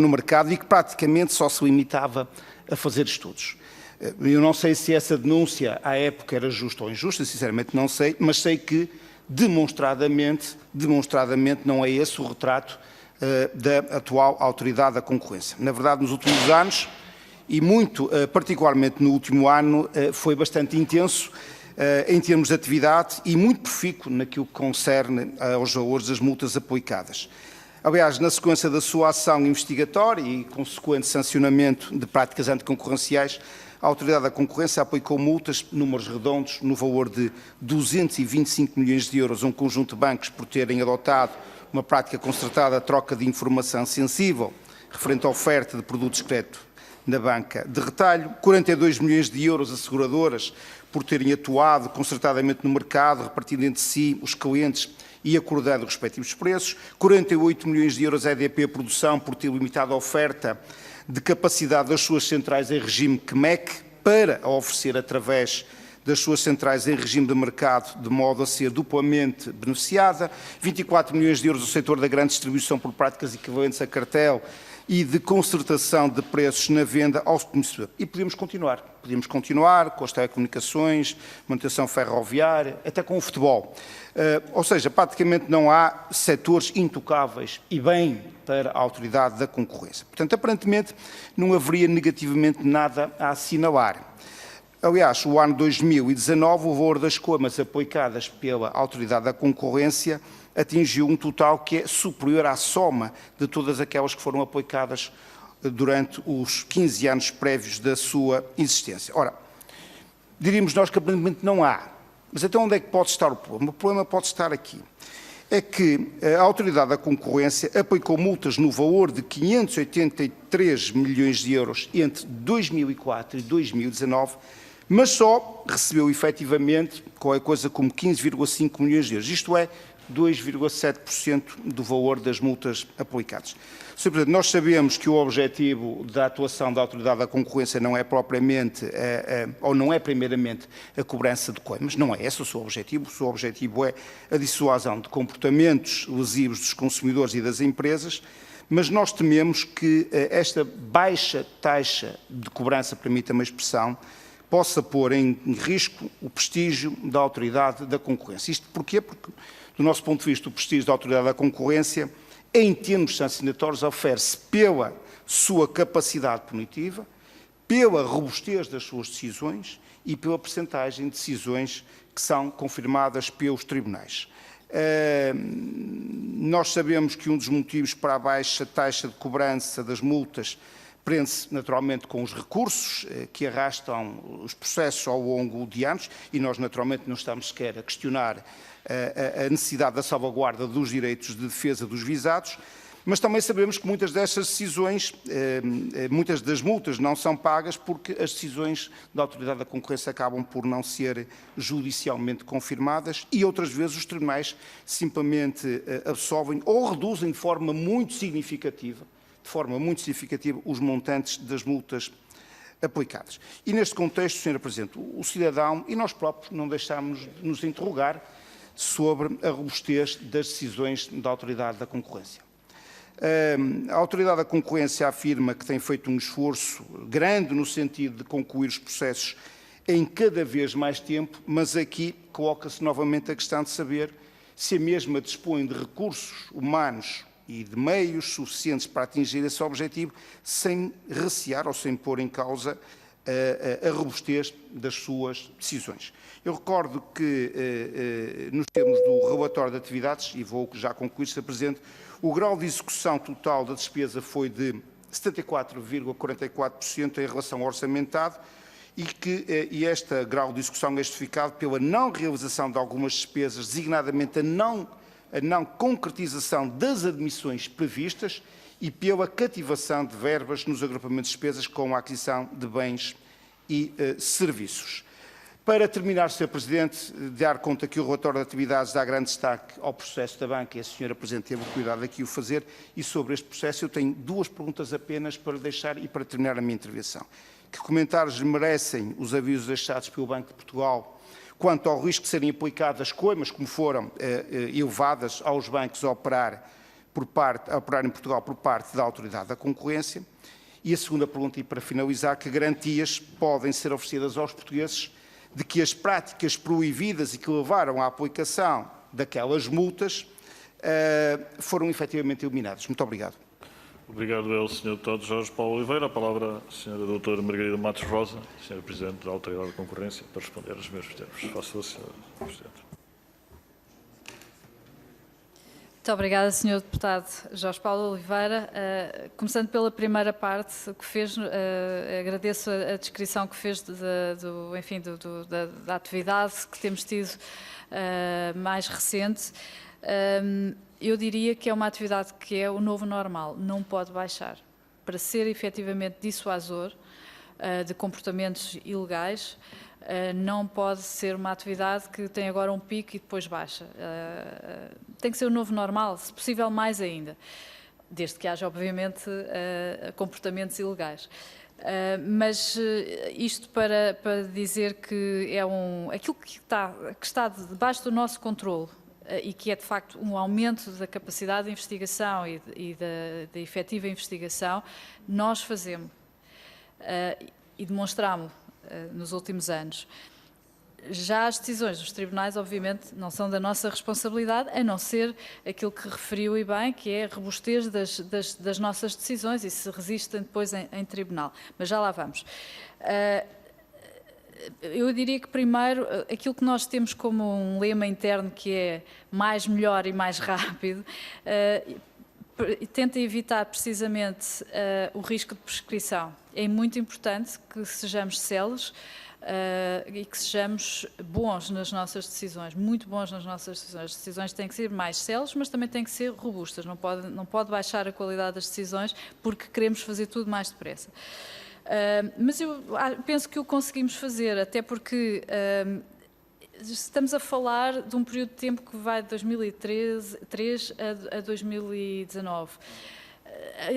no mercado e que praticamente só se limitava a fazer estudos. Eu não sei se essa denúncia à época era justa ou injusta, sinceramente não sei, mas sei que demonstradamente não é esse o retrato da atual Autoridade da Concorrência. Na verdade, nos últimos anos, e muito particularmente no último ano, foi bastante intenso em termos de atividade e muito profícuo naquilo que concerne aos valores das multas aplicadas. Aliás, na sequência da sua ação investigatória e consequente sancionamento de práticas anticoncorrenciais, a Autoridade da Concorrência aplicou multas, números redondos, no valor de 225 milhões de euros a um conjunto de bancos por terem adotado uma prática concertada de troca de informação sensível referente à oferta de produtos de crédito na banca de retalho, 42 milhões de euros a seguradoras por terem atuado concertadamente no mercado, repartindo entre si os clientes e acordando os respectivos preços, 48 milhões de euros à EDP Produção por ter limitado a oferta de capacidade das suas centrais em regime CMEC para a oferecer através das suas centrais em regime de mercado, de modo a ser duplamente beneficiada, 24 milhões de euros ao setor da grande distribuição por práticas equivalentes a cartel e de concertação de preços na venda ao consumidor. E podíamos continuar com as telecomunicações, manutenção ferroviária, até com o futebol. Ou seja, praticamente não há setores intocáveis e bem para a Autoridade da Concorrência. Portanto, aparentemente, não haveria negativamente nada a assinalar. Aliás, o ano 2019, o valor das coimas aplicadas pela Autoridade da Concorrência atingiu um total que é superior à soma de todas aquelas que foram aplicadas durante os 15 anos prévios da sua existência. Ora, diríamos nós que aparentemente não há. Mas então onde é que pode estar o problema? O problema pode estar aqui. É que a Autoridade da Concorrência aplicou multas no valor de 583 milhões de euros entre 2004 e 2019, mas só recebeu efetivamente qualquer coisa como 15,5 milhões de euros. Isto é, 2,7% do valor das multas aplicadas. Sr. Presidente, nós sabemos que o objetivo da atuação da Autoridade da Concorrência não é propriamente, ou não é primeiramente a cobrança de coimas, não é esse o seu objetivo. O seu objetivo é a dissuasão de comportamentos lesivos dos consumidores e das empresas, mas nós tememos que esta baixa taxa de cobrança, permita-me a expressão, possa pôr em risco o prestígio da Autoridade da Concorrência. Isto porquê? Porque, do nosso ponto de vista, o prestígio da Autoridade da Concorrência, em termos sancionatórios, oferece pela sua capacidade punitiva, pela robustez das suas decisões e pela percentagem de decisões que são confirmadas pelos tribunais. Nós sabemos que um dos motivos para a baixa taxa de cobrança das multas prende-se naturalmente com os recursos que arrastam os processos ao longo de anos e nós naturalmente não estamos sequer a questionar a necessidade da salvaguarda dos direitos de defesa dos visados, mas também sabemos que muitas destas decisões, muitas das multas não são pagas porque as decisões da Autoridade da Concorrência acabam por não ser judicialmente confirmadas e outras vezes os tribunais simplesmente absolvem ou reduzem de forma muito significativa os montantes das multas aplicadas. E neste contexto, Sr. Presidente, o cidadão e nós próprios não deixamos de nos interrogar sobre a robustez das decisões da Autoridade da Concorrência. A Autoridade da Concorrência afirma que tem feito um esforço grande no sentido de concluir os processos em cada vez mais tempo, mas aqui coloca-se novamente a questão de saber se a mesma dispõe de recursos humanos e de meios suficientes para atingir esse objetivo, sem recear ou sem pôr em causa a robustez das suas decisões. Eu recordo que, nos termos do relatório de atividades, e vou já concluir, Sr. Presidente, o grau de execução total da despesa foi de 74,44% em relação ao orçamentado e este grau de execução é justificado pela não realização de algumas despesas, designadamente a não concretização das admissões previstas e pela cativação de verbas nos agrupamentos de despesas com a aquisição de bens e serviços. Para terminar, Sr. Presidente, dar conta que o relatório de atividades dá grande destaque ao processo da banca e a Sra. Presidente teve o cuidado de aqui o fazer e sobre este processo eu tenho duas perguntas apenas para deixar e para terminar a minha intervenção. Que comentários merecem os avisos deixados pelo Banco de Portugal quanto ao risco de serem aplicadas coimas, como foram elevadas aos bancos a operar em Portugal por parte da Autoridade da Concorrência? E a segunda pergunta, e para finalizar, que garantias podem ser oferecidas aos portugueses de que as práticas proibidas e que levaram à aplicação daquelas multas foram efetivamente eliminados. Muito obrigado. Obrigado ao Sr. Deputado Jorge Paulo Oliveira. A palavra à Sra. Doutora Margarida Matos Rosa, Sra. Presidente da Autoridade de Concorrência, para responder aos mesmos termos. Faça-o, Sra. Presidente. Muito obrigada, Sr. Deputado Jorge Paulo Oliveira. Começando pela primeira parte que fez, agradeço a descrição que fez da atividade que temos tido mais recente. Eu diria que é uma atividade que é o novo normal, não pode baixar. Para ser efetivamente dissuasor de comportamentos ilegais, não pode ser uma atividade que tem agora um pico e depois baixa. Tem que ser o novo normal, se possível mais ainda, desde que haja, obviamente, comportamentos ilegais. Mas isto para dizer que é aquilo que está debaixo do nosso controle e que é, de facto, um aumento da capacidade de investigação e da efetiva investigação, nós fazemos e demonstramos nos últimos anos. Já as decisões dos tribunais, obviamente, não são da nossa responsabilidade, a não ser aquilo que referiu e bem, que é a robustez das nossas decisões e se resistem depois em tribunal. Mas já lá vamos. Eu diria que, primeiro, aquilo que nós temos como um lema interno, que é mais, melhor e mais rápido, tenta evitar precisamente o risco de prescrição. É muito importante que sejamos céleres e que sejamos bons nas nossas decisões, muito bons nas nossas decisões. As decisões têm que ser mais céleres, mas também têm que ser robustas. Não pode baixar a qualidade das decisões porque queremos fazer tudo mais depressa. Mas eu penso que o conseguimos fazer, até porque estamos a falar de um período de tempo que vai de 2003 a 2019.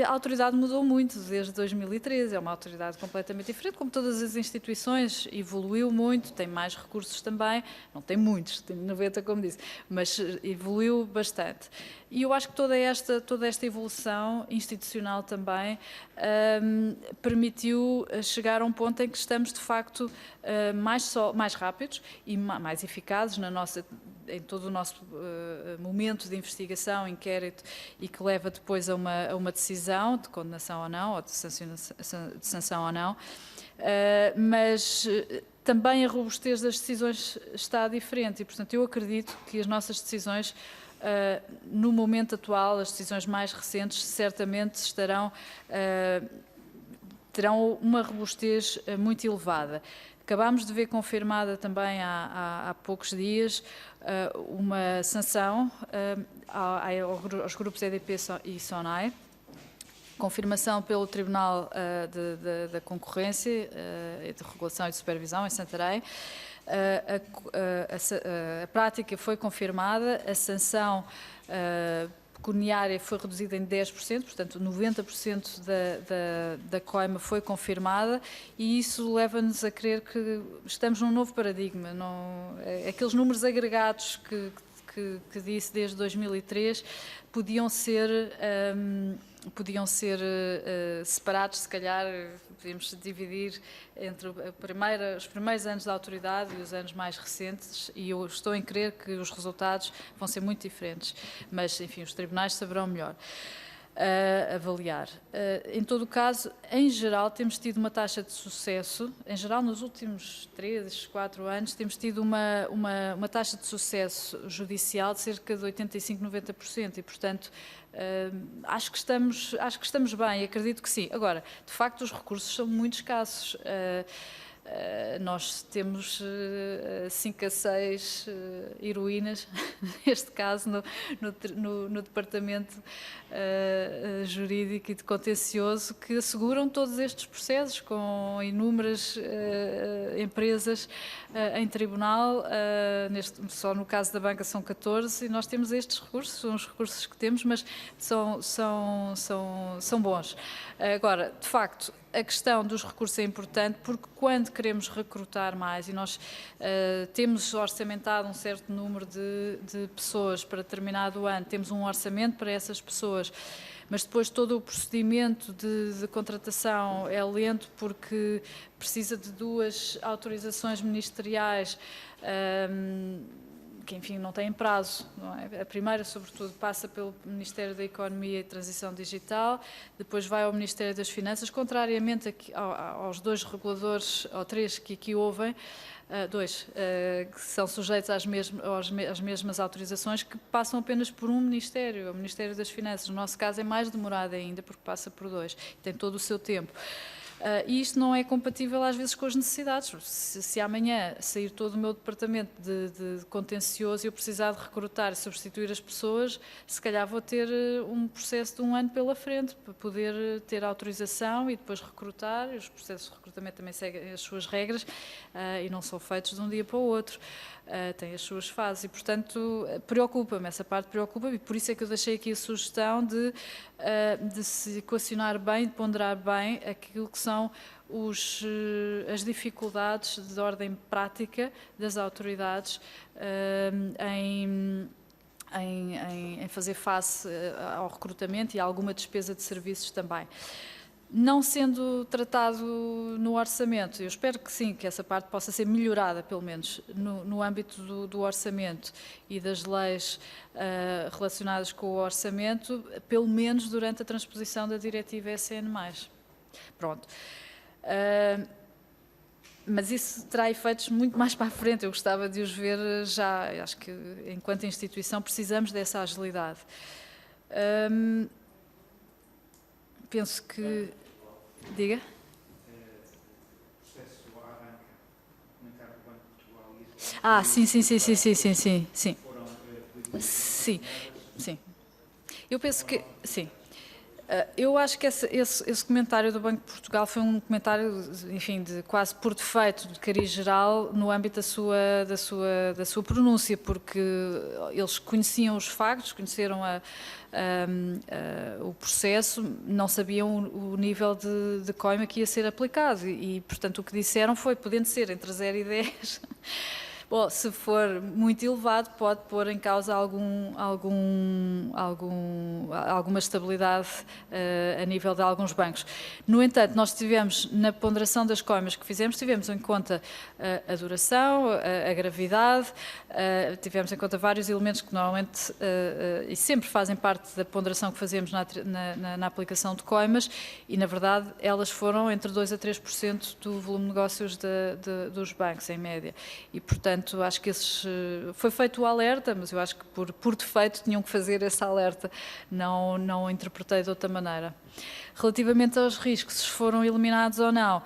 A autoridade mudou muito desde 2013, é uma autoridade completamente diferente, como todas as instituições, evoluiu muito, tem mais recursos também, não tem muitos, tem 90 como disse, mas evoluiu bastante. E eu acho que toda esta evolução institucional também permitiu chegar a um ponto em que estamos de facto mais rápidos e mais eficazes em todo o nosso momento de investigação, inquérito e que leva depois a uma decisão de condenação ou não, ou de sanção ou não, mas também a robustez das decisões está diferente e, portanto, eu acredito que as nossas decisões, no momento atual, as decisões mais recentes, certamente terão uma robustez muito elevada. Acabámos de ver confirmada também há poucos dias uma sanção aos grupos EDP e SONAI, confirmação pelo Tribunal da Concorrência, de Regulação e de Supervisão em Santarém. A prática foi confirmada, a sanção pecuniária foi reduzida em 10%, portanto 90% da coima foi confirmada e isso leva-nos a crer que estamos num novo paradigma. Aqueles números agregados que disse desde 2003 podiam ser separados, se calhar podíamos dividir entre os primeiros anos da autoridade e os anos mais recentes e eu estou em crer que os resultados vão ser muito diferentes, mas enfim, os tribunais saberão melhor avaliar. Em todo o caso, em geral, temos tido uma taxa de sucesso, em geral nos últimos 3, 4 anos, temos tido uma taxa de sucesso judicial de cerca de 85, 90% e, portanto, acho que estamos bem, acredito que sim. Agora, de facto, os recursos são muito escassos. Nós temos 5 a 6 heroínas, neste caso, no Departamento Jurídico e de Contencioso, que asseguram todos estes processos com inúmeras empresas em tribunal. Só no caso da banca são 14 e nós temos estes recursos, são os recursos que temos, mas são bons. Agora, de facto, a questão dos recursos é importante porque quando queremos recrutar mais e nós temos orçamentado um certo número de pessoas para determinado ano, temos um orçamento para essas pessoas, mas depois todo o procedimento de contratação é lento porque precisa de 2 autorizações ministeriais enfim, não têm prazo, não é? A primeira, sobretudo, passa pelo Ministério da Economia e Transição Digital, depois vai ao Ministério das Finanças, contrariamente aos dois reguladores, ou três que aqui ouvem, que são sujeitos às mesmas autorizações, que passam apenas por um Ministério, o Ministério das Finanças. No nosso caso é mais demorado ainda, porque passa por dois, tem todo o seu tempo. E isto não é compatível às vezes com as necessidades. Se amanhã sair todo o meu departamento de contencioso e eu precisar de recrutar e substituir as pessoas, se calhar vou ter um processo de 1 ano pela frente para poder ter autorização e depois recrutar. E os processos de recrutamento também seguem as suas regras e não são feitos de um dia para o outro. Tem as suas fases e, portanto, preocupa-me, essa parte preocupa-me, e por isso é que eu deixei aqui a sugestão de se equacionar bem, de ponderar bem aquilo que são as dificuldades de ordem prática das autoridades em fazer face ao recrutamento e a alguma despesa de serviços também. Não sendo tratado no orçamento, eu espero que sim, que essa parte possa ser melhorada, pelo menos no âmbito do orçamento e das leis relacionadas com o orçamento, pelo menos durante a transposição da diretiva SN+. Pronto. Mas isso terá efeitos muito mais para a frente, eu gostava de os ver já. Acho que, enquanto instituição, precisamos dessa agilidade. Penso que... Diga. Sim. Eu penso que... Sim. Eu acho que esse comentário do Banco de Portugal foi um comentário, enfim, de quase por defeito, de cariz geral, no âmbito da sua pronúncia, porque eles conheciam os factos, conheceram o processo, não sabiam o nível de coima que ia ser aplicado e, portanto, o que disseram foi, podendo ser entre 0 e 10... Bom, se for muito elevado, pode pôr em causa alguma estabilidade a nível de alguns bancos. No entanto, nós tivemos, na ponderação das coimas que fizemos, tivemos em conta a duração, a gravidade, tivemos em conta vários elementos que normalmente e sempre fazem parte da ponderação que fazemos na aplicação de coimas e, na verdade, elas foram entre 2% a 3% do volume de negócios dos bancos, em média. E, portanto, acho que foi feito o alerta, mas eu acho que por defeito tinham que fazer esse alerta, não o interpretei de outra maneira. Relativamente aos riscos, se foram eliminados ou não,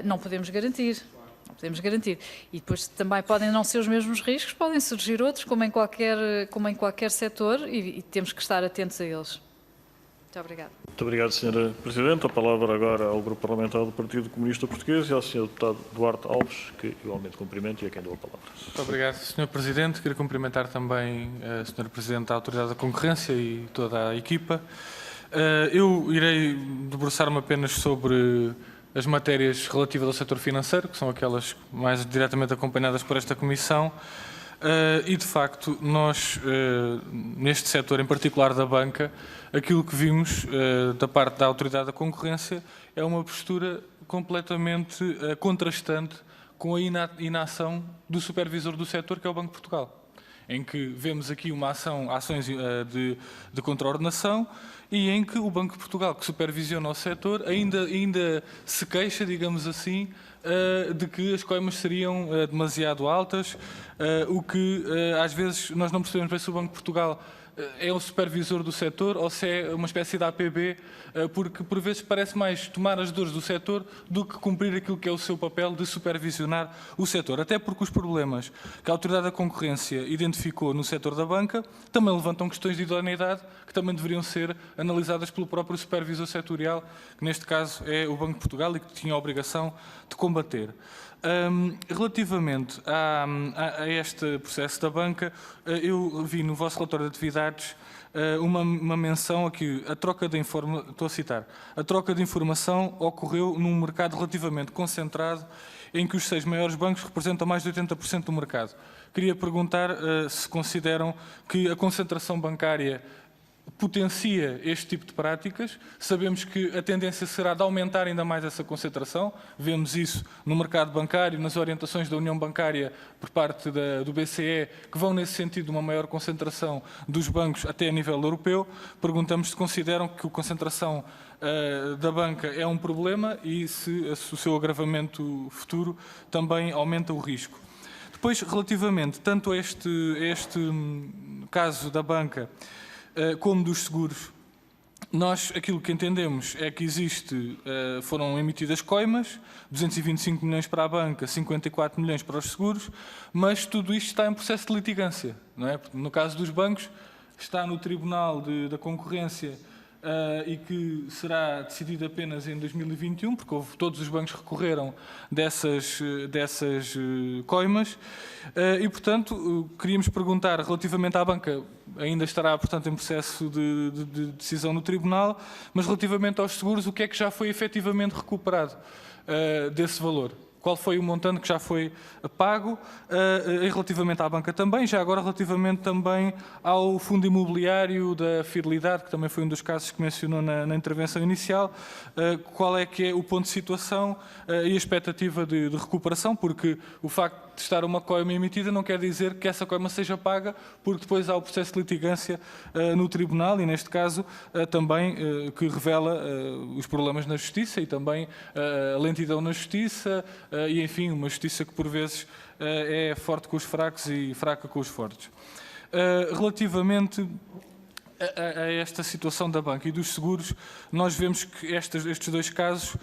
não podemos garantir. Não podemos garantir. E depois também podem não ser os mesmos riscos, podem surgir outros, como em qualquer setor, e temos que estar atentos a eles. Muito obrigada. Muito obrigado, Sra. Presidente. A palavra agora ao Grupo Parlamentar do Partido Comunista Português e ao Sr. Deputado Duarte Alves, que igualmente cumprimento e a quem dou a palavra. Muito obrigado, Sr. Presidente. Quero cumprimentar também a Sra. Presidente da Autoridade da Concorrência e toda a equipa. Eu irei debruçar-me apenas sobre as matérias relativas ao setor financeiro, que são aquelas mais diretamente acompanhadas por esta Comissão. E, de facto, nós, neste setor, em particular da banca, aquilo que vimos da parte da Autoridade da Concorrência é uma postura completamente contrastante com a inação do supervisor do setor, que é o Banco de Portugal, em que vemos aqui ações de contraordenação e em que o Banco de Portugal, que supervisiona o setor, ainda se queixa, digamos assim, de que as coimas seriam demasiado altas, o que às vezes nós não percebemos bem se o Banco de Portugal é o supervisor do setor ou se é uma espécie de APB, porque por vezes parece mais tomar as dores do setor do que cumprir aquilo que é o seu papel de supervisionar o setor. Até porque os problemas que a Autoridade da Concorrência identificou no setor da banca também levantam questões de idoneidade que também deveriam ser analisadas pelo próprio supervisor setorial, que neste caso é o Banco de Portugal e que tinha a obrigação de combater. Relativamente a este processo da banca, eu vi no vosso relatório de atividades uma menção aqui, estou a citar, a troca de informação ocorreu num mercado relativamente concentrado em que os 6 maiores bancos representam mais de 80% do mercado. Queria perguntar se consideram que a concentração bancária potencia este tipo de práticas. Sabemos que a tendência será de aumentar ainda mais essa concentração. Vemos isso no mercado bancário, nas orientações da União Bancária por parte do BCE, que vão nesse sentido de uma maior concentração dos bancos até a nível europeu. Perguntamos se consideram que a concentração da banca é um problema e se o seu agravamento futuro também aumenta o risco. Depois, relativamente tanto a este caso da banca como dos seguros, nós aquilo que entendemos é que foram emitidas coimas, 225 milhões para a banca, 54 milhões para os seguros, mas tudo isto está em processo de litigância, não é? No caso dos bancos, está no Tribunal da Concorrência e que será decidido apenas em 2021, porque todos os bancos recorreram dessas coimas e, portanto, queríamos perguntar relativamente à banca, ainda estará, portanto, em processo de decisão no Tribunal, mas relativamente aos seguros, o que é que já foi efetivamente recuperado desse valor? Qual foi o montante que já foi pago e relativamente à banca também, já agora relativamente também ao fundo imobiliário da Fidelidade, que também foi um dos casos que mencionou na intervenção inicial, qual é que é o ponto de situação e a expectativa de recuperação, porque o facto de estar uma coima emitida não quer dizer que essa coima seja paga, porque depois há o processo de litigância no Tribunal e, neste caso, também que revela os problemas na Justiça e também a lentidão na Justiça e, enfim, uma Justiça que, por vezes, é forte com os fracos e fraca com os fortes. Relativamente a esta situação da banca e dos seguros, nós vemos que estes dois casos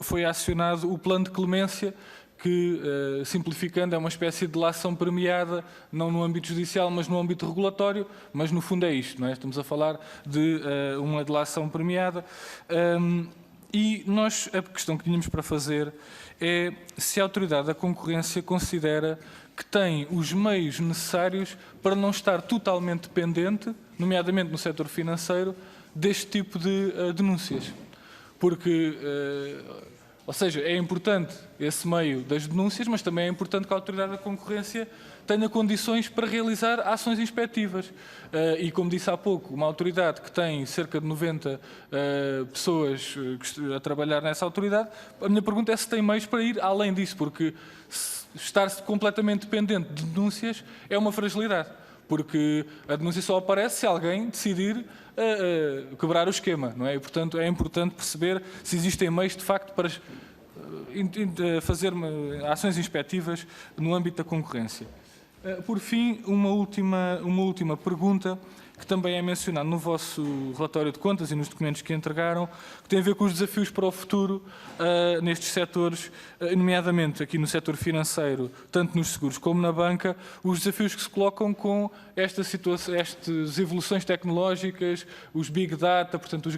foi acionado o plano de clemência, que, simplificando, é uma espécie de delação premiada, não no âmbito judicial, mas no âmbito regulatório, mas no fundo é isto, não é? Estamos a falar de uma delação premiada. E nós, a questão que tínhamos para fazer é se a Autoridade da Concorrência considera que tem os meios necessários para não estar totalmente dependente, nomeadamente no setor financeiro, deste tipo de denúncias. Porque... ou seja, é importante esse meio das denúncias, mas também é importante que a Autoridade da Concorrência tenha condições para realizar ações inspectivas. E, como disse há pouco, uma autoridade que tem cerca de 90 pessoas a trabalhar nessa autoridade, a minha pergunta é se tem meios para ir além disso, porque estar completamente dependente de denúncias é uma fragilidade, porque a denúncia só aparece se alguém decidir quebrar o esquema, não é? E, portanto, é importante perceber se existem meios, de facto, para fazer ações inspectivas no âmbito da concorrência. Por fim, uma última pergunta, que também é mencionado no vosso relatório de contas e nos documentos que entregaram, que tem a ver com os desafios para o futuro nestes setores, nomeadamente aqui no setor financeiro, tanto nos seguros como na banca, os desafios que se colocam com estas evoluções tecnológicas, os big data, portanto,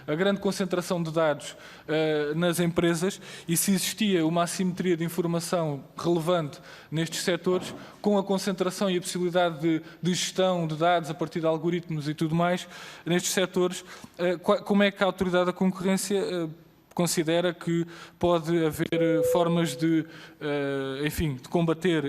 a grande concentração de dados nas empresas, e se existia uma assimetria de informação relevante nestes setores, com a concentração e a possibilidade de gestão de dados a partir de algoritmos e tudo mais, nestes setores, como é que a Autoridade da Concorrência considera que pode haver formas de combater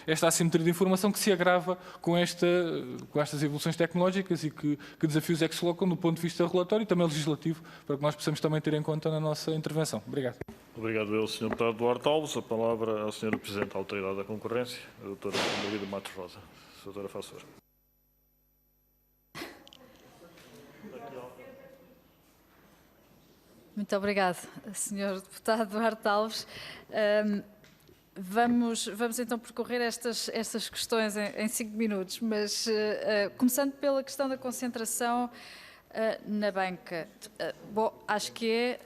esta assimetria de informação que se agrava com estas evoluções tecnológicas, e que desafios é que se colocam do ponto de vista regulatório e também legislativo, para que nós possamos também ter em conta na nossa intervenção. Obrigado. Obrigado eu, Sr. Deputado Duarte Alves. A palavra ao Sr. Presidente da Autoridade da Concorrência, a doutora Margarida Matos Rosa. Doutora, faz favor. Muito obrigada, Sr. Deputado Duarte Alves. Vamos então percorrer estas questões em 5 minutos, mas começando pela questão da concentração na banca. Bom, acho que é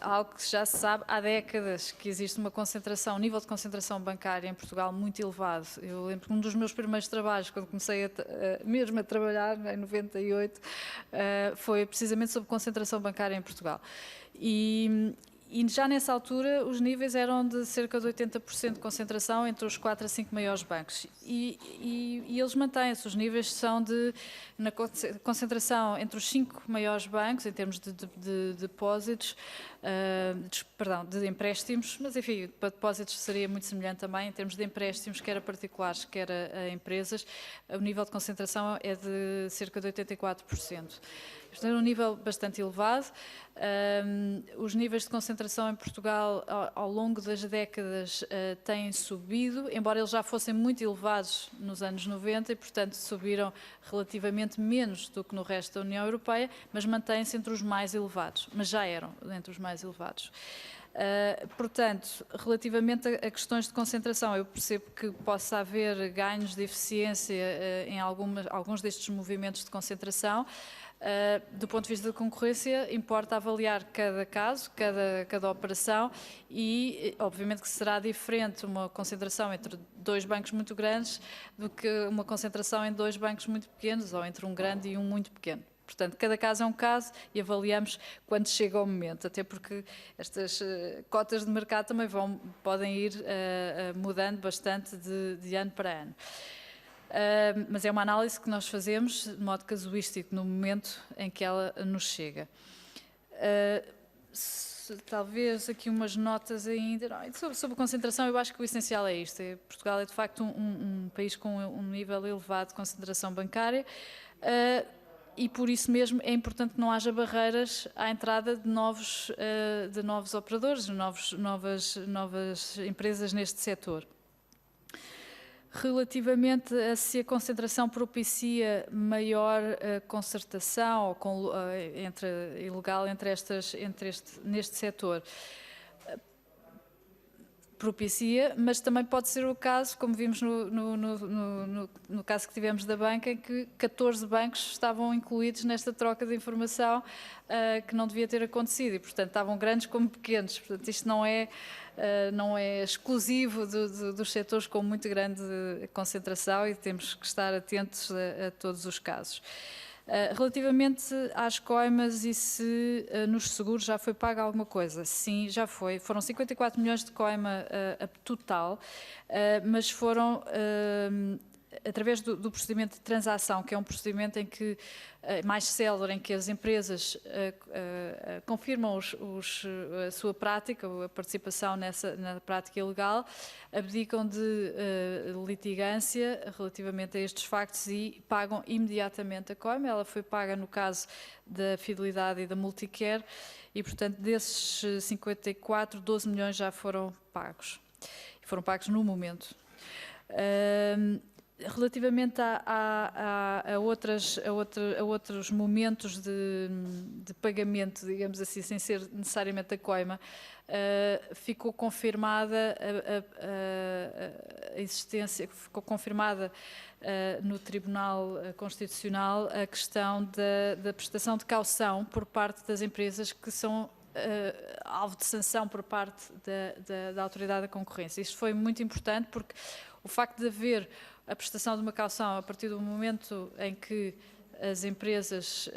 algo que já se sabe há décadas, que existe uma concentração, um nível de concentração bancária em Portugal muito elevado. Eu lembro que um dos meus primeiros trabalhos, quando comecei mesmo a trabalhar, em 98, foi precisamente sobre concentração bancária em Portugal. E já nessa altura os níveis eram de cerca de 80% de concentração entre os 4 a 5 maiores bancos. E eles mantêm-se, os níveis são na concentração entre os 5 maiores bancos, em termos de depósitos, de empréstimos, mas enfim, para depósitos seria muito semelhante também, em termos de empréstimos, quer a particulares, quer a empresas, o nível de concentração é de cerca de 84%. Isto é um nível bastante elevado. Os níveis de concentração em Portugal ao longo das décadas têm subido, embora eles já fossem muito elevados nos anos 90 e, portanto, subiram relativamente menos do que no resto da União Europeia, mas mantêm-se entre os mais elevados, mas já eram entre os mais elevados. Portanto, relativamente a questões de concentração, eu percebo que possa haver ganhos de eficiência em alguns destes movimentos de concentração. Do ponto de vista da concorrência, importa avaliar cada caso, cada operação e, obviamente, que será diferente uma concentração entre 2 bancos muito grandes do que uma concentração em 2 bancos muito pequenos ou entre um grande e um muito pequeno. Portanto, cada caso é um caso e avaliamos quando chega o momento, até porque estas cotas de mercado também podem ir mudando bastante de ano para ano. Mas é uma análise que nós fazemos de modo casuístico no momento em que ela nos chega. Talvez aqui umas notas ainda. Sobre concentração, eu acho que o essencial é isto. Portugal é de facto um país com um nível elevado de concentração bancária e por isso mesmo é importante que não haja barreiras à entrada de novos operadores, novas empresas neste setor. Relativamente a se a concentração propicia maior concertação ilegal neste setor, propicia, mas também pode ser o caso, como vimos no caso que tivemos da banca, em que 14 bancos estavam incluídos nesta troca de informação que não devia ter acontecido e, portanto, estavam grandes como pequenos. Portanto, isto não é exclusivo dos setores com muito grande concentração e temos que estar atentos a todos os casos. Relativamente às coimas e se nos seguros já foi paga alguma coisa, sim, já foi. Foram 54 milhões de coima total, mas foram através do procedimento de transação, que é um procedimento em que mais célere, em que as empresas confirmam a sua prática, a participação na prática ilegal, abdicam de litigância relativamente a estes factos e pagam imediatamente a coima. Ela foi paga no caso da Fidelidade e da Multicare e, portanto, desses 54, 12 milhões já foram pagos. E foram pagos no momento. Relativamente a outros momentos de pagamento, digamos assim, sem ser necessariamente a coima, ficou confirmada a existência, ficou confirmada no Tribunal Constitucional a questão da prestação de caução por parte das empresas que são alvo de sanção por parte da Autoridade da Concorrência. Isto foi muito importante porque o facto de haver a prestação de uma caução a partir do momento em que as empresas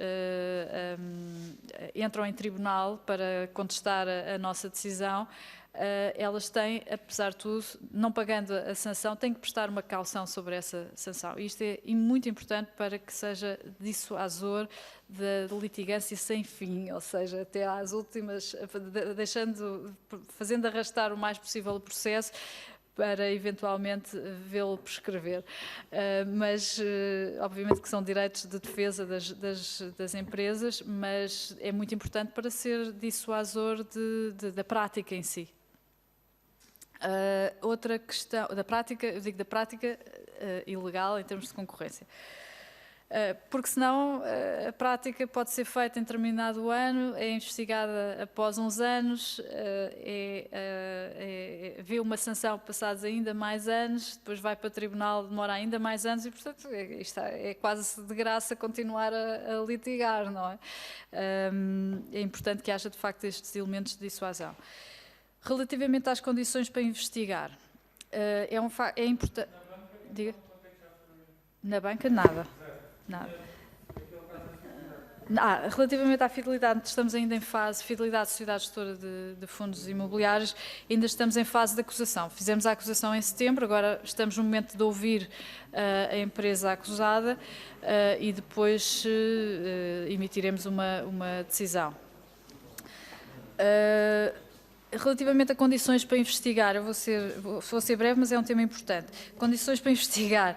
entram em tribunal para contestar a nossa decisão, elas têm, apesar de tudo, não pagando a sanção, têm que prestar uma caução sobre essa sanção. E isto é muito importante para que seja dissuasor da litigância sem fim, ou seja, até às últimas, fazendo arrastar o mais possível o processo, para eventualmente vê-lo prescrever. Mas, obviamente, que são direitos de defesa das empresas, mas é muito importante para ser dissuasor da prática em si. Outra questão, da prática, eu digo da prática ilegal em termos de concorrência. Porque senão a prática pode ser feita em determinado ano, é investigada após uns anos, vê uma sanção passados ainda mais anos, depois vai para o tribunal, demora ainda mais anos e, portanto, isto é quase de graça continuar a litigar, não é? É importante que haja, de facto, estes elementos de dissuasão. Relativamente às condições para investigar, é importante... Diga. Na banca, nada. Nada. Relativamente à fidelidade, estamos ainda em fase, Fidelidade Sociedade Gestora de Fundos Imobiliários, ainda estamos em fase de acusação. Fizemos a acusação em setembro, agora estamos no momento de ouvir a empresa acusada e depois emitiremos uma decisão. Relativamente a condições para investigar, eu vou ser breve, mas é um tema importante. Condições para investigar.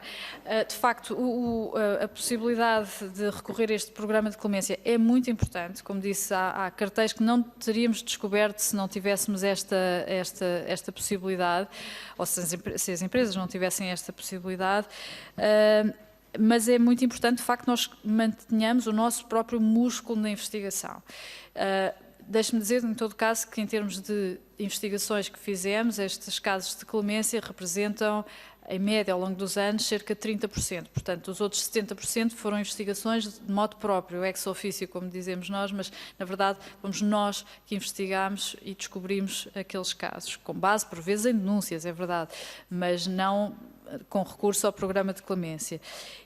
De facto, a possibilidade de recorrer a este programa de clemência é muito importante. Como disse, há cartéis que não teríamos descoberto se não tivéssemos esta possibilidade, ou se as empresas não tivessem esta possibilidade. Mas é muito importante, de facto, nós mantenhamos o nosso próprio músculo na investigação. Deixe-me dizer, em todo caso, que em termos de investigações que fizemos, estes casos de clemência representam, em média, ao longo dos anos, cerca de 30%. Portanto, os outros 70% foram investigações de modo próprio, ex officio, como dizemos nós, mas, na verdade, fomos nós que investigámos e descobrimos aqueles casos, com base, por vezes, em denúncias, é verdade, mas não com recurso ao programa de clemência.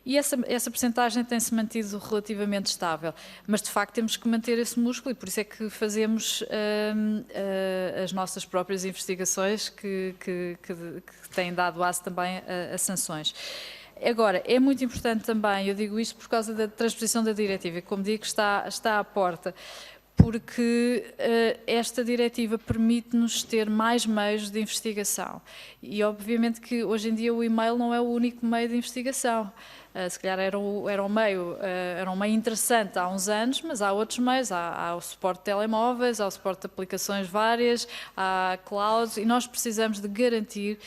E essa percentagem tem-se mantido relativamente estável, mas de facto temos que manter esse músculo e por isso é que fazemos as nossas próprias investigações que têm dado base também a sanções. Agora, é muito importante também, eu digo isto por causa da transposição da diretiva, e como digo, está à porta, porque esta diretiva permite-nos ter mais meios de investigação. E obviamente que hoje em dia o e-mail não é o único meio de investigação. Se calhar era um meio interessante há uns anos, mas há outros meios, há o suporte de telemóveis, há o suporte de aplicações várias, há clouds, e nós precisamos de garantir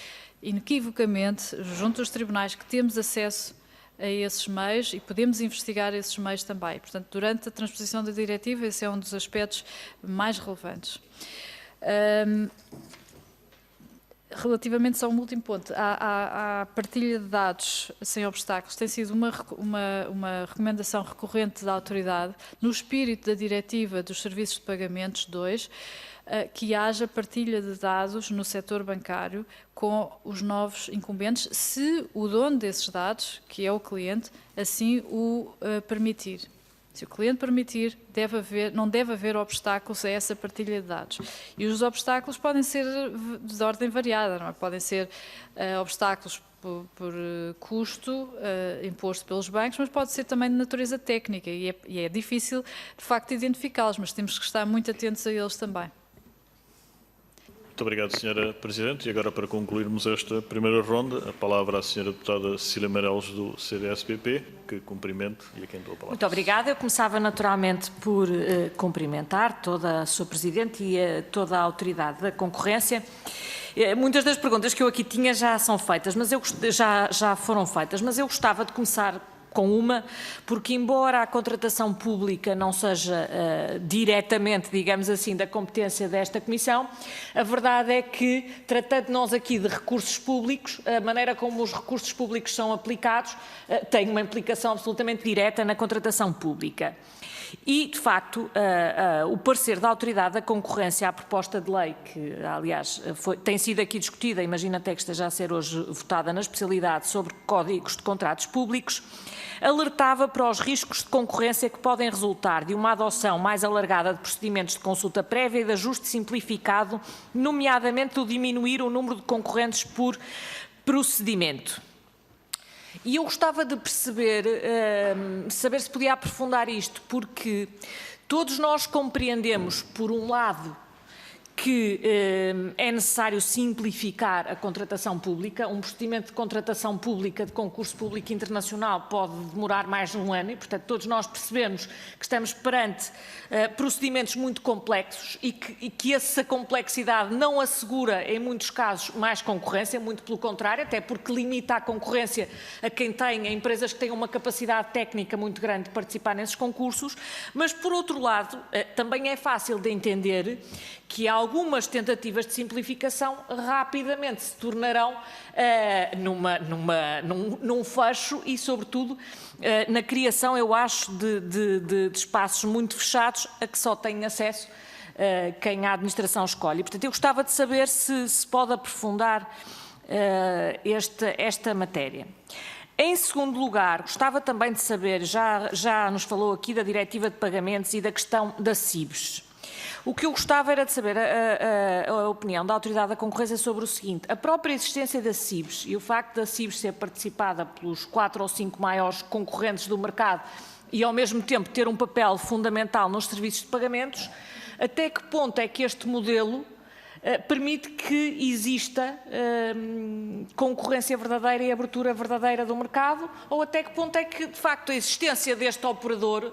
inequivocamente, junto aos tribunais, que temos acesso a esses meios e podemos investigar esses meios também. Portanto, durante a transposição da diretiva, esse é um dos aspectos mais relevantes. Relativamente só a um último ponto, a partilha de dados sem obstáculos tem sido uma recomendação recorrente da autoridade, no espírito da diretiva dos serviços de pagamentos 2, que haja partilha de dados no setor bancário com os novos incumbentes, se o dono desses dados, que é o cliente, assim o permitir. Se o cliente permitir, não deve haver obstáculos a essa partilha de dados. E os obstáculos podem ser de ordem variada, não é? Podem ser obstáculos por custo imposto pelos bancos, mas pode ser também de natureza técnica e é difícil, de facto, identificá-los, mas temos que estar muito atentos a eles também. Muito obrigado, Sra. Presidente. E agora, para concluirmos esta primeira ronda, a palavra à Sra. Deputada Cecília Meireles, do CDS-PP, que cumprimento e a quem dou a palavra. Muito obrigada. Eu começava naturalmente por cumprimentar toda a Sra. Presidente e toda a autoridade da concorrência. Muitas das perguntas que eu aqui tinha já são feitas, mas já foram feitas, mas eu gostava de começar com uma, porque embora a contratação pública não seja diretamente, digamos assim, da competência desta Comissão, a verdade é que, tratando nós aqui de recursos públicos, a maneira como os recursos públicos são aplicados tem uma implicação absolutamente direta na contratação pública. E, de facto, o parecer da Autoridade da Concorrência à proposta de lei, que, aliás, tem sido aqui discutida, imagino até que esteja a ser hoje votada na especialidade sobre códigos de contratos públicos, alertava para os riscos de concorrência que podem resultar de uma adoção mais alargada de procedimentos de consulta prévia e de ajuste simplificado, nomeadamente do diminuir o número de concorrentes por procedimento. E eu gostava de perceber, saber se podia aprofundar isto, porque todos nós compreendemos, por um lado, que é necessário simplificar a contratação pública. Um procedimento de contratação pública de concurso público internacional pode demorar mais de um ano e, portanto, todos nós percebemos que estamos perante procedimentos muito complexos e que essa complexidade não assegura, em muitos casos, mais concorrência, muito pelo contrário, até porque limita a concorrência a quem tem, a empresas que têm uma capacidade técnica muito grande de participar nesses concursos, mas, por outro lado, também é fácil de entender que algumas tentativas de simplificação rapidamente se tornarão num fecho e, sobretudo, na criação, eu acho, de espaços muito fechados a que só tem acesso quem a administração escolhe. E, portanto, eu gostava de saber se pode aprofundar esta matéria. Em segundo lugar, gostava também de saber, já nos falou aqui da Diretiva de Pagamentos e da questão da CIBS. O que eu gostava era de saber a opinião da Autoridade da Concorrência sobre o seguinte: a própria existência da CIBS e o facto da CIBS ser participada pelos 4 ou 5 maiores concorrentes do mercado e, ao mesmo tempo, ter um papel fundamental nos serviços de pagamentos, até que ponto é que este modelo permite que exista concorrência verdadeira e abertura verdadeira do mercado, ou até que ponto é que, de facto, a existência deste operador,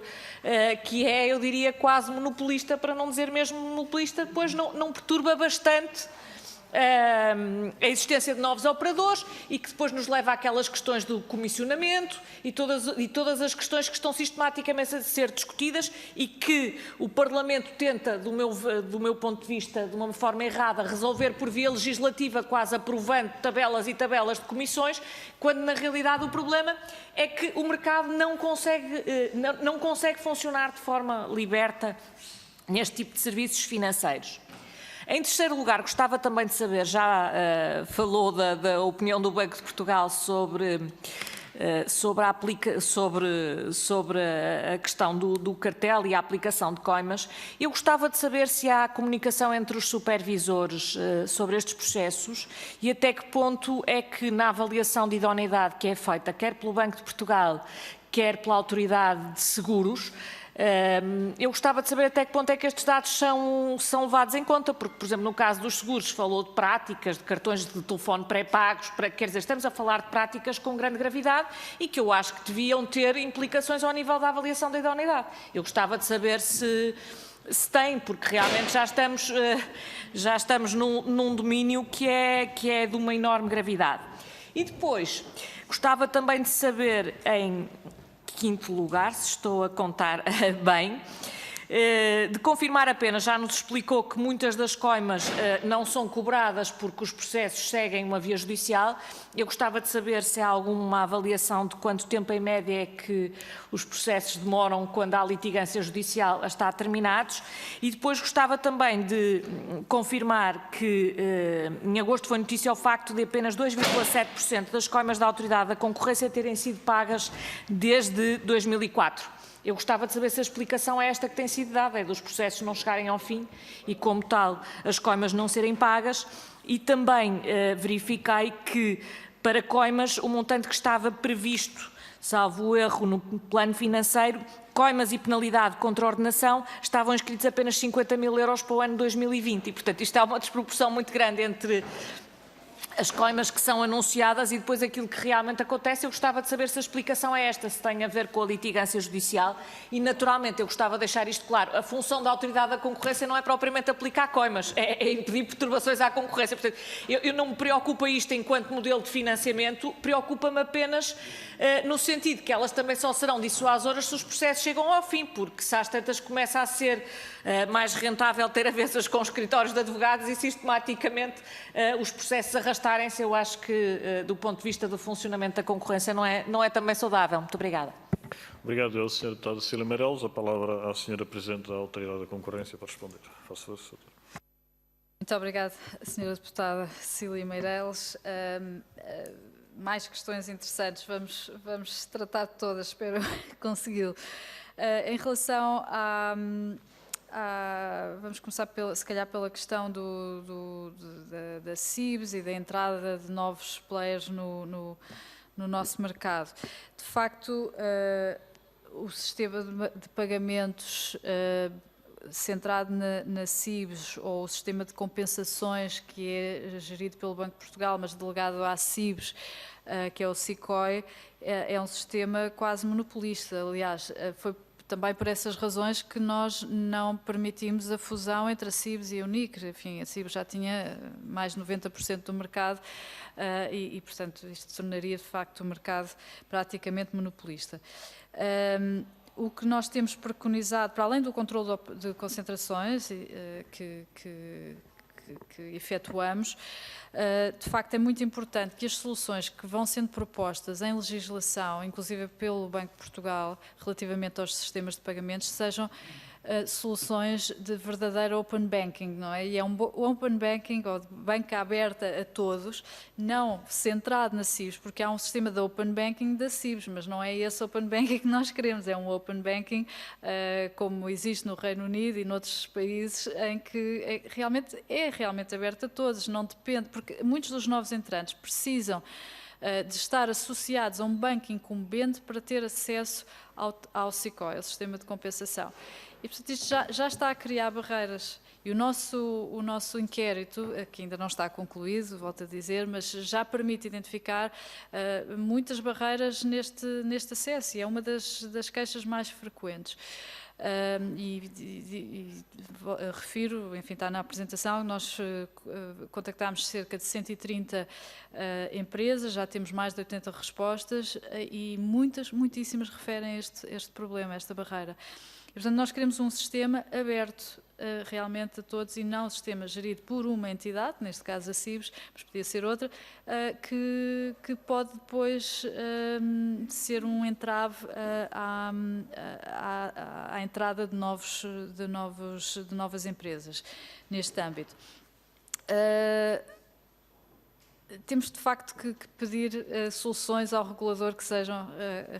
que é, eu diria, quase monopolista, para não dizer mesmo monopolista, depois não perturba bastante a existência de novos operadores e que depois nos leva àquelas questões do comissionamento e todas as questões que estão sistematicamente a ser discutidas e que o Parlamento tenta, do meu ponto de vista, de uma forma errada, resolver por via legislativa, quase aprovando tabelas e tabelas de comissões, quando na realidade o problema é que o mercado não consegue funcionar de forma liberta neste tipo de serviços financeiros. Em terceiro lugar, gostava também de saber, já falou da opinião do Banco de Portugal sobre a questão do cartel e a aplicação de coimas. Eu gostava de saber se há comunicação entre os supervisores sobre estes processos e até que ponto é que na avaliação de idoneidade que é feita, quer pelo Banco de Portugal, quer pela Autoridade de Seguros, eu gostava de saber até que ponto é que estes dados são levados em conta, porque, por exemplo, no caso dos seguros, falou de práticas, de cartões de telefone pré-pagos, quer dizer, estamos a falar de práticas com grande gravidade e que eu acho que deviam ter implicações ao nível da avaliação da idoneidade. Eu gostava de saber se tem, porque realmente já estamos num domínio que é de uma enorme gravidade. E depois, gostava também de saber, em quinto lugar, se estou a contar bem, de confirmar apenas, já nos explicou que muitas das coimas não são cobradas porque os processos seguem uma via judicial. Eu gostava de saber se há alguma avaliação de quanto tempo em média é que os processos demoram quando há litigância judicial a estar terminados. E depois gostava também de confirmar que em agosto foi notícia o facto de apenas 2,7% das coimas da Autoridade da Concorrência terem sido pagas desde 2004. Eu gostava de saber se a explicação é esta que tem sido dada, é dos processos não chegarem ao fim e, como tal, as coimas não serem pagas. E também verifiquei que, para coimas, o montante que estava previsto, salvo erro, no plano financeiro, coimas e penalidade contra a ordenação, estavam inscritos apenas 50 mil euros para o ano 2020. E, portanto, isto é uma desproporção muito grande entre as coimas que são anunciadas e depois aquilo que realmente acontece. Eu gostava de saber se a explicação é esta, se tem a ver com a litigância judicial e, naturalmente, eu gostava de deixar isto claro, a função da Autoridade da Concorrência não é propriamente aplicar coimas, é impedir perturbações à concorrência. Portanto, eu não me preocupa isto enquanto modelo de financiamento, preocupa-me apenas no sentido que elas também só serão dissuasoras se os processos chegam ao fim, porque se às tantas começa a ser mais rentável ter avessas com escritórios de advogados e sistematicamente os processos arrastarem-se, eu acho que do ponto de vista do funcionamento da concorrência não é também saudável. Muito obrigada. Obrigado, Sr. Deputada Cecília Meireles. A palavra à Sra. Presidente da Autoridade da Concorrência para responder. Faço favor, Sr. Muito obrigada, Sra. Deputada Cecília Meireles. Mais questões interessantes, vamos tratar de todas, espero consegui-lo. Em relação vamos começar, se calhar, pela questão da CIBS e da entrada de novos players no nosso mercado. De facto, o sistema de pagamentos centrado na CIBS, ou o sistema de compensações que é gerido pelo Banco de Portugal, mas delegado à CIBS, que é o SICOI, é um sistema quase monopolista. Aliás, foi também por essas razões que nós não permitimos a fusão entre a CIBS e a UNICR. Enfim, a CIBS já tinha mais de 90% do mercado e, portanto, isto tornaria, de facto, o mercado praticamente monopolista. O que nós temos preconizado, para além do controle de concentrações que efetuamos, de facto é muito importante que as soluções que vão sendo propostas em legislação, inclusive pelo Banco de Portugal, relativamente aos sistemas de pagamentos, sejam soluções de verdadeiro open banking, não é? E é um open banking, ou de banca aberta a todos, não centrado na CIBS, porque há um sistema de open banking da CIBS, mas não é esse open banking que nós queremos, é um open banking como existe no Reino Unido e noutros países, em que é realmente aberto a todos, não depende, porque muitos dos novos entrantes precisam de estar associados a um banco incumbente para ter acesso ao SICOI, ao sistema de compensação. E, portanto, isto já está a criar barreiras. E o nosso inquérito, que ainda não está concluído, volto a dizer, mas já permite identificar muitas barreiras neste acesso, e é uma das queixas mais frequentes. Refiro, enfim, está na apresentação, nós contactámos cerca de 130 empresas, já temos mais de 80 respostas e muitíssimas referem este problema, esta barreira. E, portanto, nós queremos um sistema aberto realmente a todos e não um sistema gerido por uma entidade, neste caso a CIBS, mas podia ser outra, que pode depois ser um entrave à entrada de novas empresas neste âmbito. Temos de facto que pedir soluções ao regulador que sejam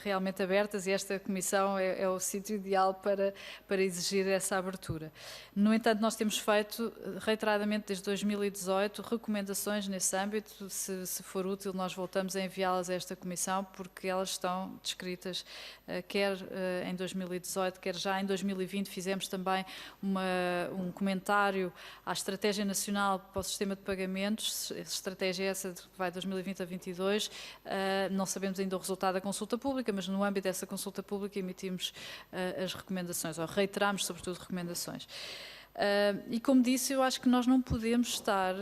realmente abertas, e esta comissão é o sítio ideal para exigir essa abertura. No entanto, nós temos feito reiteradamente desde 2018 recomendações nesse âmbito. Se for útil, nós voltamos a enviá-las a esta comissão, porque elas estão descritas quer em 2018, quer já em 2020. Fizemos também um comentário à Estratégia Nacional para o Sistema de Pagamentos, estratégia essa que vai de 2020 a 2022, não sabemos ainda o resultado da consulta pública, mas no âmbito dessa consulta pública emitimos as recomendações, ou reiteramos sobretudo recomendações. E como disse, eu acho que nós não podemos estar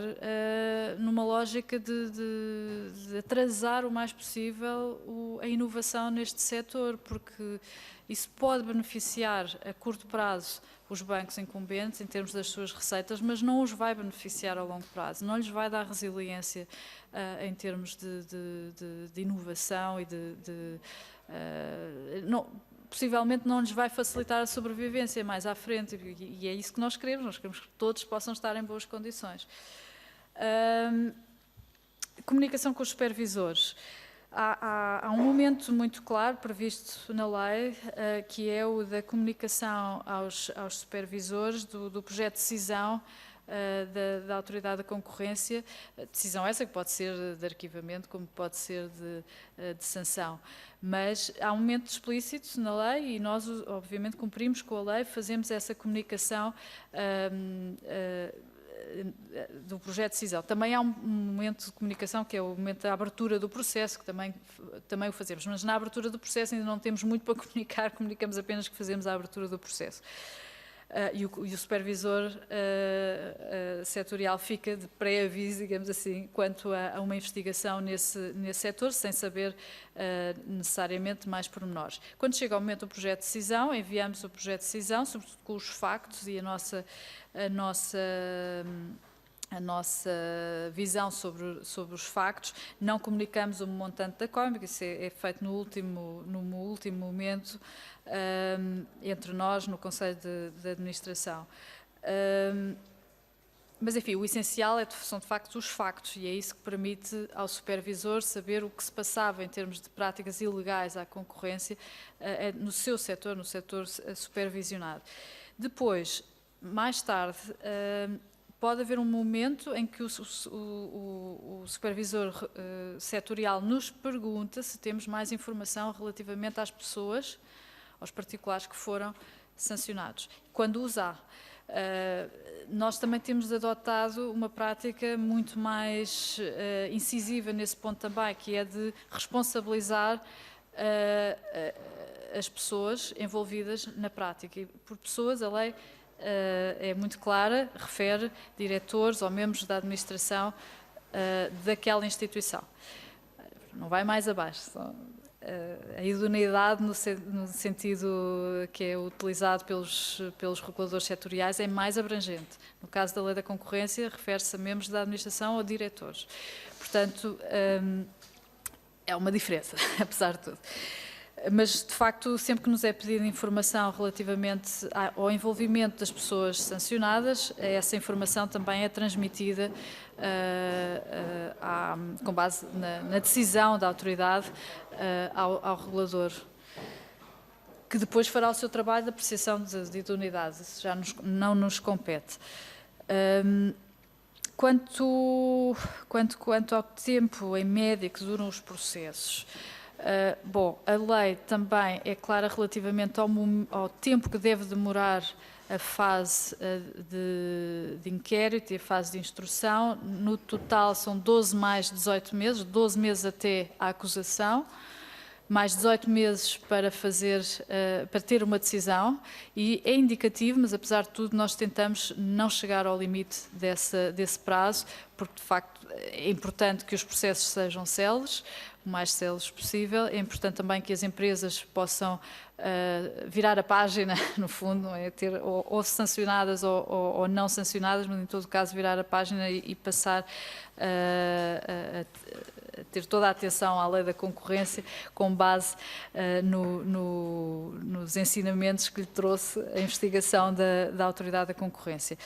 numa lógica de atrasar o mais possível a inovação neste setor, porque isso pode beneficiar a curto prazo os bancos incumbentes em termos das suas receitas, mas não os vai beneficiar a longo prazo, não lhes vai dar resiliência em termos de inovação e possivelmente não lhes vai facilitar a sobrevivência mais à frente, e é isso que nós queremos que todos possam estar em boas condições. Comunicação com os supervisores. Há um momento muito claro previsto na lei, que é o da comunicação aos supervisores do projeto de decisão da Autoridade da Concorrência, decisão essa que pode ser de arquivamento, como pode ser de sanção. Mas há um momento explícito na lei e nós, obviamente, cumprimos com a lei, fazemos essa comunicação do projeto de decisão. Também há um momento de comunicação, que é o momento da abertura do processo, que também o fazemos, mas na abertura do processo ainda não temos muito para comunicar, comunicamos apenas que fazemos a abertura do processo. E o supervisor setorial fica de pré-aviso, digamos assim, quanto a uma investigação nesse setor, sem saber necessariamente mais pormenores. Quando chega ao momento do projeto de decisão, enviamos o projeto de decisão, sobretudo com os factos e a nossa visão sobre os factos. Não comunicamos o montante da COIM, isso é feito no último momento, entre nós, no Conselho de Administração. Mas, enfim, o essencial são, de facto, os factos, e é isso que permite ao supervisor saber o que se passava em termos de práticas ilegais à concorrência no seu setor, no setor supervisionado. Depois, mais tarde, pode haver um momento em que o supervisor setorial nos pergunta se temos mais informação relativamente às pessoas, aos particulares que foram sancionados. Quando os há. Nós também temos adotado uma prática muito mais incisiva nesse ponto também, que é de responsabilizar as pessoas envolvidas na prática. E por pessoas, a lei é muito clara, refere diretores ou membros da administração daquela instituição. Não vai mais abaixo. A idoneidade, no sentido que é utilizado pelos reguladores setoriais, é mais abrangente. No caso da lei da concorrência, refere-se a membros da administração ou diretores. Portanto, é uma diferença, apesar de tudo. Mas, de facto, sempre que nos é pedida informação relativamente ao envolvimento das pessoas sancionadas, essa informação também é transmitida com base na decisão da autoridade ao regulador, que depois fará o seu trabalho de apreciação de idoneidade. Isso já não nos compete. Quanto ao tempo, em média, que duram os processos, Bom, a lei também é clara relativamente ao tempo que deve demorar a fase de inquérito e a fase de instrução. No total são 12 mais 18 meses, 12 meses até a acusação, mais 18 meses para para ter uma decisão, e é indicativo, mas apesar de tudo nós tentamos não chegar ao limite desse prazo, porque de facto é importante que os processos sejam céleres, o mais céleres possível. É importante também que as empresas possam virar a página, no fundo, não é? Ter ou sancionadas ou não sancionadas, mas em todo caso virar a página e passar a ter toda a atenção à lei da concorrência com base nos ensinamentos que lhe trouxe a investigação da Autoridade da Concorrência.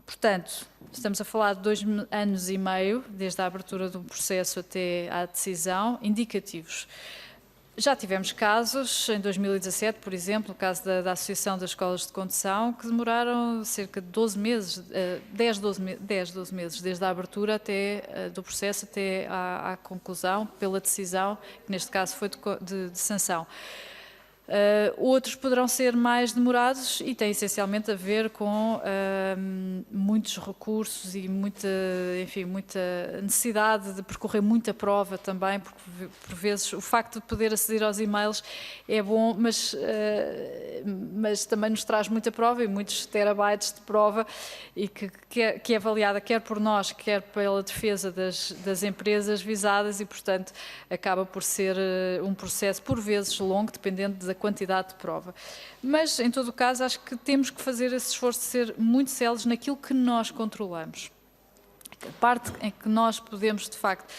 Portanto, estamos a falar de 2 anos e meio, desde a abertura do processo até à decisão, indicativos. Já tivemos casos, em 2017, por exemplo, no caso da Associação das Escolas de Condução, que demoraram cerca de 12 meses, 12 meses, desde a abertura do processo até à conclusão, pela decisão, que neste caso foi de sanção. Outros poderão ser mais demorados e têm essencialmente a ver com muitos recursos e muita necessidade de percorrer muita prova também, porque por vezes o facto de poder aceder aos e-mails é bom, mas também nos traz muita prova e muitos terabytes de prova, e que é avaliada quer por nós, quer pela defesa das empresas visadas, e portanto acaba por ser um processo por vezes longo, dependendo da quantidade de prova. Mas, em todo o caso, acho que temos que fazer esse esforço de ser muito céleres naquilo que nós controlamos. A parte em que nós podemos, de facto,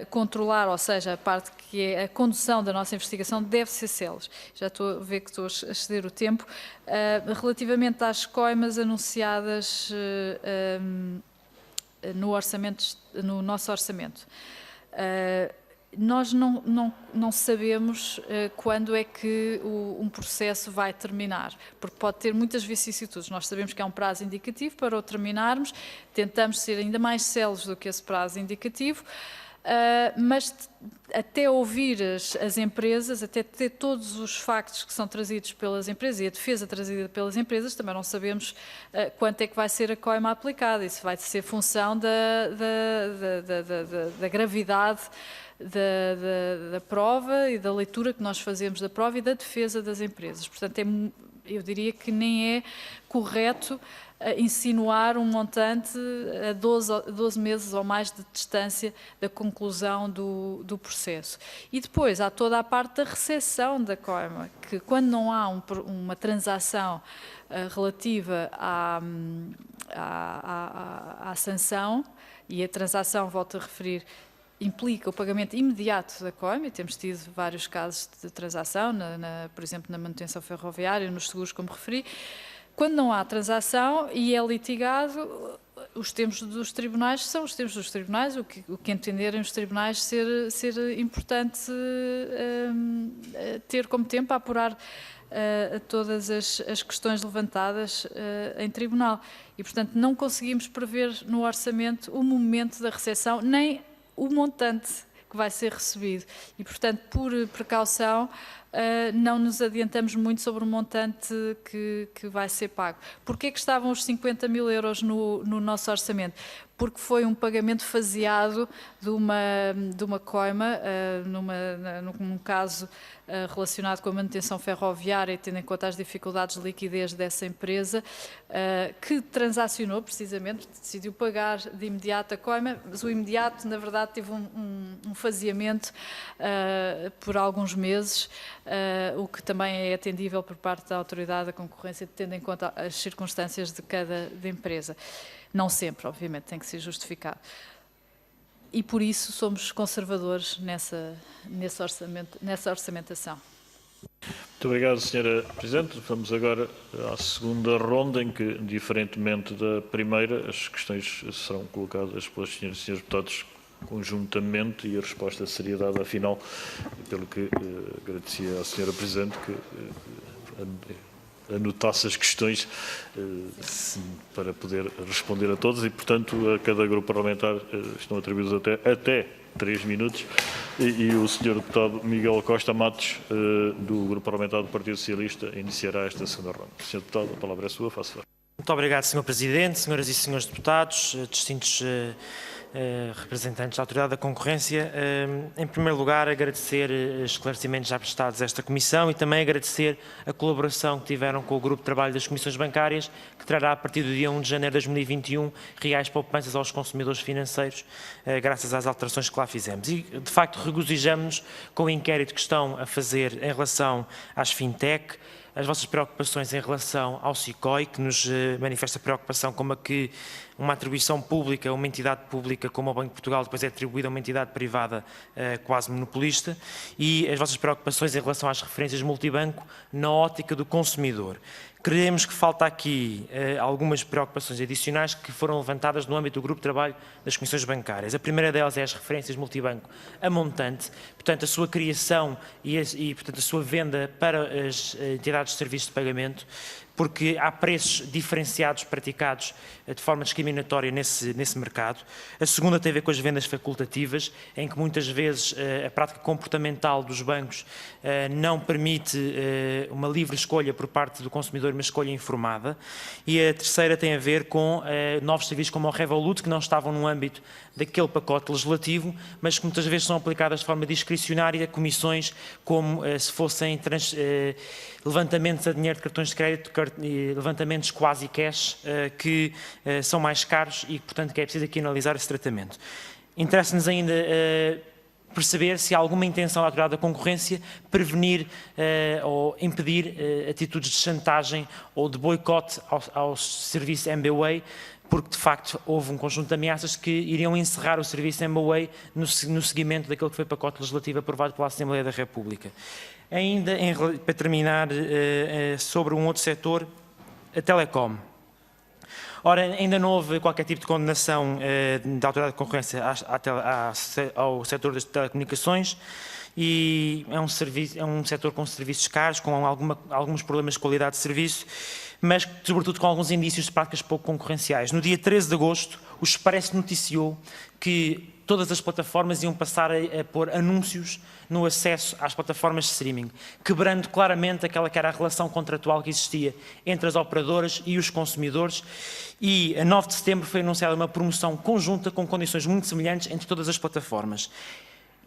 controlar, ou seja, a parte que é a condução da nossa investigação, deve ser céleres. Já estou a ver que estou a exceder o tempo. Relativamente às coimas anunciadas no nosso orçamento, nós não sabemos quando é que um processo vai terminar, porque pode ter muitas vicissitudes. Nós sabemos que há um prazo indicativo para o terminarmos, tentamos ser ainda mais céleres do que esse prazo indicativo, mas até ouvir as empresas, até ter todos os factos que são trazidos pelas empresas e a defesa trazida pelas empresas, também não sabemos quanto é que vai ser a coima aplicada. Isso vai ser função da gravidade da prova e da leitura que nós fazemos da prova e da defesa das empresas. Portanto, eu diria que nem é correto insinuar um montante a 12 meses ou mais de distância da conclusão do processo. E depois há toda a parte da recepção da coima, que quando não há uma transação relativa à sanção, e a transação, volto a referir, implica o pagamento imediato da coima, e temos tido vários casos de transação, por exemplo, na manutenção ferroviária, nos seguros, como referi. Quando não há transação e é litigado, os tempos dos tribunais são os tempos dos tribunais, o que entenderem os tribunais ser importante ter como tempo a apurar todas as questões levantadas em tribunal. E, portanto, não conseguimos prever no orçamento o momento da recepção, nem o montante que vai ser recebido. E, portanto, por precaução, não nos adiantamos muito sobre o montante que vai ser pago. Porquê que estavam os 50 mil euros no nosso orçamento? Porque foi um pagamento faseado de uma coima, num caso relacionado com a manutenção ferroviária, tendo em conta as dificuldades de liquidez dessa empresa, que transacionou precisamente, decidiu pagar de imediato a coima, mas o imediato, na verdade, teve um faseamento por alguns meses, o que também é atendível por parte da Autoridade da Concorrência, tendo em conta as circunstâncias de cada empresa. Não sempre, obviamente, tem que ser justificado. E por isso somos conservadores nessa orçamentação. Muito obrigado, Sra. Presidente. Vamos agora à segunda ronda, em que, diferentemente da primeira, as questões serão colocadas pelas senhoras e senhores deputados conjuntamente e a resposta seria dada, afinal, pelo que agradecia à Sra. Presidente que anotasse as questões para poder responder a todas, e, portanto, a cada grupo parlamentar estão atribuídos até 3 minutos. E o Sr. Deputado Miguel Costa Matos, do Grupo Parlamentar do Partido Socialista, iniciará esta segunda ronda. Sr. Deputado, a palavra é sua, faça favor. Muito obrigado, Sr. Presidente, senhoras e senhores deputados, distintos representantes da Autoridade da Concorrência. Em primeiro lugar, agradecer esclarecimentos já prestados a esta Comissão e também agradecer a colaboração que tiveram com o Grupo de Trabalho das Comissões Bancárias, que trará a partir do dia 1 de janeiro de 2021 reais poupanças aos consumidores financeiros, graças às alterações que lá fizemos. E, de facto, regozijamos-nos com o inquérito que estão a fazer em relação às fintech, as vossas preocupações em relação ao SICOI, que nos manifesta preocupação como a que uma atribuição pública, uma entidade pública como o Banco de Portugal depois é atribuída a uma entidade privada quase monopolista, e as vossas preocupações em relação às referências multibanco na ótica do consumidor. Creemos que falta aqui algumas preocupações adicionais que foram levantadas no âmbito do Grupo de Trabalho das Comissões Bancárias. A primeira delas é as referências multibanco a montante, portanto a sua criação e portanto a sua venda para as entidades de serviço de pagamento, porque há preços diferenciados praticados de forma discriminatória nesse mercado. A segunda tem a ver com as vendas facultativas, em que muitas vezes a prática comportamental dos bancos não permite uma livre escolha por parte do consumidor, uma escolha informada. E a terceira tem a ver com novos serviços como o Revolut, que não estavam no âmbito daquele pacote legislativo, mas que muitas vezes são aplicadas de forma discricionária, comissões como se fossem levantamentos a dinheiro de cartões de crédito, levantamentos quase cash, que são mais caros e, portanto, que é preciso aqui analisar esse tratamento. Interessa-nos ainda perceber se há alguma intenção da Autoridade da Concorrência prevenir ou impedir atitudes de chantagem ou de boicote ao serviço MBWay, porque de facto houve um conjunto de ameaças que iriam encerrar o serviço MBWay no seguimento daquele que foi o pacote legislativo aprovado pela Assembleia da República. Ainda, para terminar, sobre um outro setor, a telecom. Ora, ainda não houve qualquer tipo de condenação da Autoridade de Concorrência ao setor das telecomunicações, e é um setor com serviços caros, com alguns problemas de qualidade de serviço, mas sobretudo com alguns indícios de práticas pouco concorrenciais. No dia 13 de agosto, o Expresso noticiou que todas as plataformas iam passar a pôr anúncios no acesso às plataformas de streaming, quebrando claramente aquela que era a relação contratual que existia entre as operadoras e os consumidores, e a 9 de setembro foi anunciada uma promoção conjunta com condições muito semelhantes entre todas as plataformas.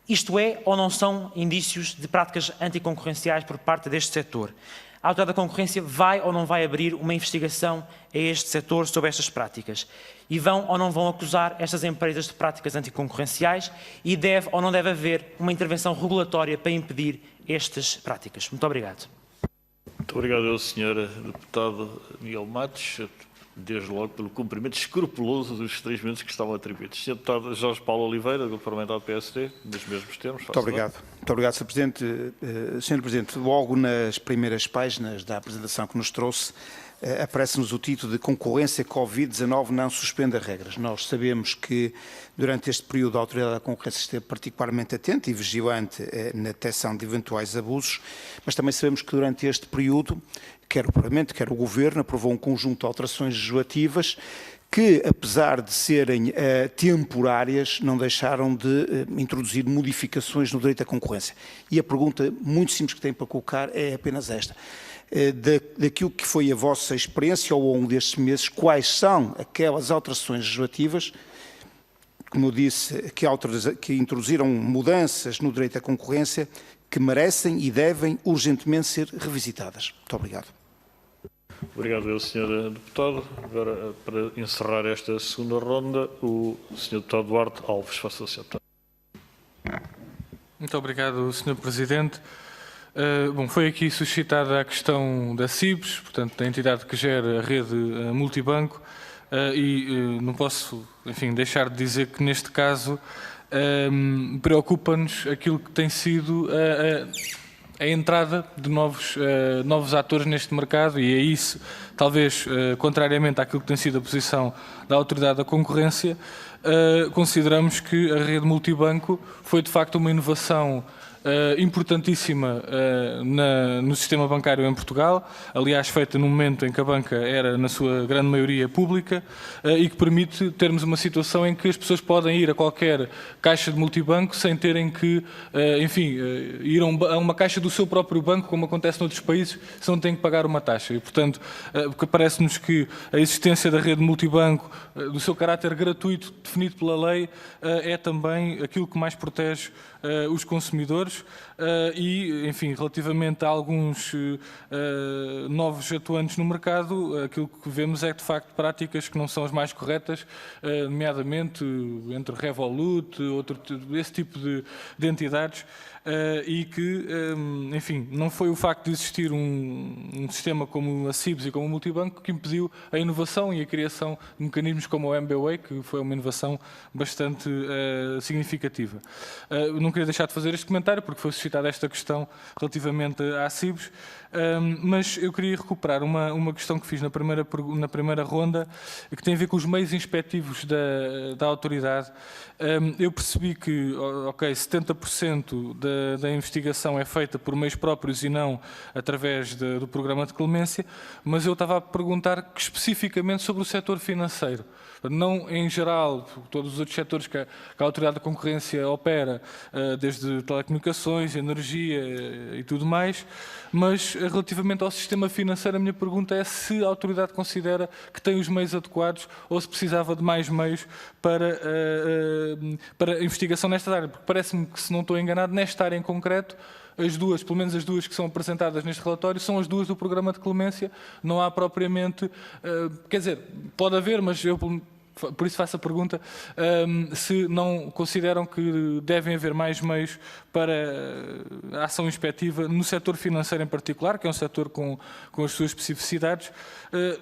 Isto é ou não são indícios de práticas anticoncorrenciais por parte deste setor? A Autoridade da Concorrência vai ou não vai abrir uma investigação a este setor sobre estas práticas? E vão ou não vão acusar estas empresas de práticas anticoncorrenciais? E deve ou não deve haver uma intervenção regulatória para impedir estas práticas? Muito obrigado. Muito obrigado, Sr. Deputado Miguel Matos, desde logo pelo cumprimento escrupuloso dos 3 minutos que estavam atribuídos. Sr. Deputado Jorge Paulo Oliveira, do Parlamentar do PSD, nos mesmos termos. Muito obrigado. Muito obrigado, Sr. Presidente. Sr. Presidente, logo nas primeiras páginas da apresentação que nos trouxe, aparece-nos o título de Concorrência Covid-19 não suspende as regras. Nós sabemos que durante este período a Autoridade da Concorrência esteve particularmente atenta e vigilante na detecção de eventuais abusos, mas também sabemos que durante este período, quer o Parlamento, quer o Governo, aprovou um conjunto de alterações legislativas que, apesar de serem temporárias, não deixaram de introduzir modificações no direito à concorrência. E a pergunta muito simples que tenho para colocar é apenas esta. Daquilo que foi a vossa experiência ao longo destes meses, quais são aquelas alterações legislativas, como eu disse, que introduziram mudanças no direito à concorrência, que merecem e devem urgentemente ser revisitadas? Muito obrigado. Obrigado, Sr. Deputado. Agora, para encerrar esta segunda ronda, o Sr. Deputado Duarte Alves. Faça o Sr. Deputado. Muito obrigado, Sr. Presidente. Bom, foi aqui suscitada a questão da CIBS, portanto, da entidade que gera a rede multibanco, e não posso, enfim, deixar de dizer que, neste caso, preocupa-nos aquilo que tem sido a entrada de novos atores neste mercado, e é isso, talvez, contrariamente àquilo que tem sido a posição da Autoridade da Concorrência, consideramos que a rede multibanco foi de facto uma inovação importantíssima no sistema bancário em Portugal, aliás feita no momento em que a banca era na sua grande maioria pública, e que permite termos uma situação em que as pessoas podem ir a qualquer caixa de multibanco sem terem que, ir a uma caixa do seu próprio banco, como acontece noutros países, se não têm que pagar uma taxa. E, portanto, parece-nos que a existência da rede multibanco, do seu caráter gratuito, definido pela lei, é também aquilo que mais protege os consumidores e, enfim, relativamente a alguns novos atuantes no mercado, aquilo que vemos é, de facto, práticas que não são as mais corretas, nomeadamente entre Revolut, esse tipo de entidades, e que, enfim, não foi o facto de existir um sistema como a CIBS e como o multibanco que impediu a inovação e a criação de mecanismos como o MBWay, que foi uma inovação bastante significativa. Não queria deixar de fazer este comentário porque foi suscitada esta questão relativamente à CIBS, mas eu queria recuperar uma questão que fiz na primeira ronda, que tem a ver com os meios inspectivos da autoridade. Eu percebi que, 70% da investigação é feita por meios próprios e não através do programa de clemência, mas eu estava a perguntar especificamente sobre o setor financeiro. Não em geral, todos os outros setores que a Autoridade da Concorrência opera, desde telecomunicações, energia e tudo mais, mas relativamente ao sistema financeiro, a minha pergunta é se a Autoridade considera que tem os meios adequados ou se precisava de mais meios para a investigação nesta área, porque parece-me que, se não estou enganado, nesta área em concreto, as duas, pelo menos as duas que são apresentadas neste relatório, são as duas do programa de clemência. Não há propriamente, quer dizer, pode haver, mas eu por isso faço a pergunta, se não consideram que devem haver mais meios para a ação inspectiva no setor financeiro em particular, que é um setor com as suas especificidades,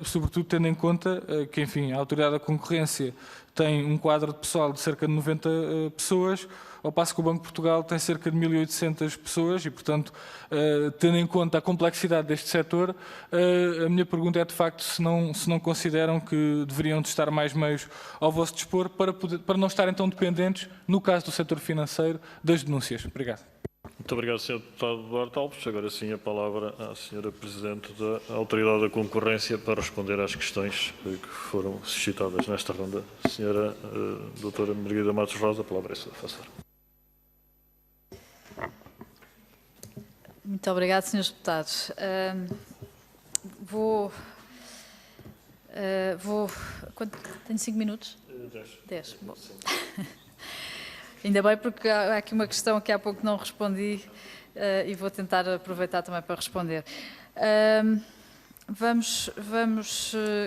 sobretudo tendo em conta que, enfim, a Autoridade da Concorrência tem um quadro de pessoal de cerca de 90 pessoas, ao passo que o Banco de Portugal tem cerca de 1.800 pessoas e, portanto, tendo em conta a complexidade deste setor, a minha pergunta é, de facto, se não consideram que deveriam de estar mais meios ao vosso dispor para não estarem tão dependentes, no caso do setor financeiro, das denúncias. Obrigado. Muito obrigado, Sr. Deputado Duarte Alves. Agora sim a palavra à Sra. Presidente da Autoridade da Concorrência para responder às questões que foram suscitadas nesta ronda. Sra. Doutora Margarida Matos Rosa, a palavra é sua. Faça favor. Muito obrigada, Srs. Deputados. Tenho 5 minutos? 10. Bom. Ainda bem, porque há aqui uma questão que há pouco não respondi e vou tentar aproveitar também para responder. Vamos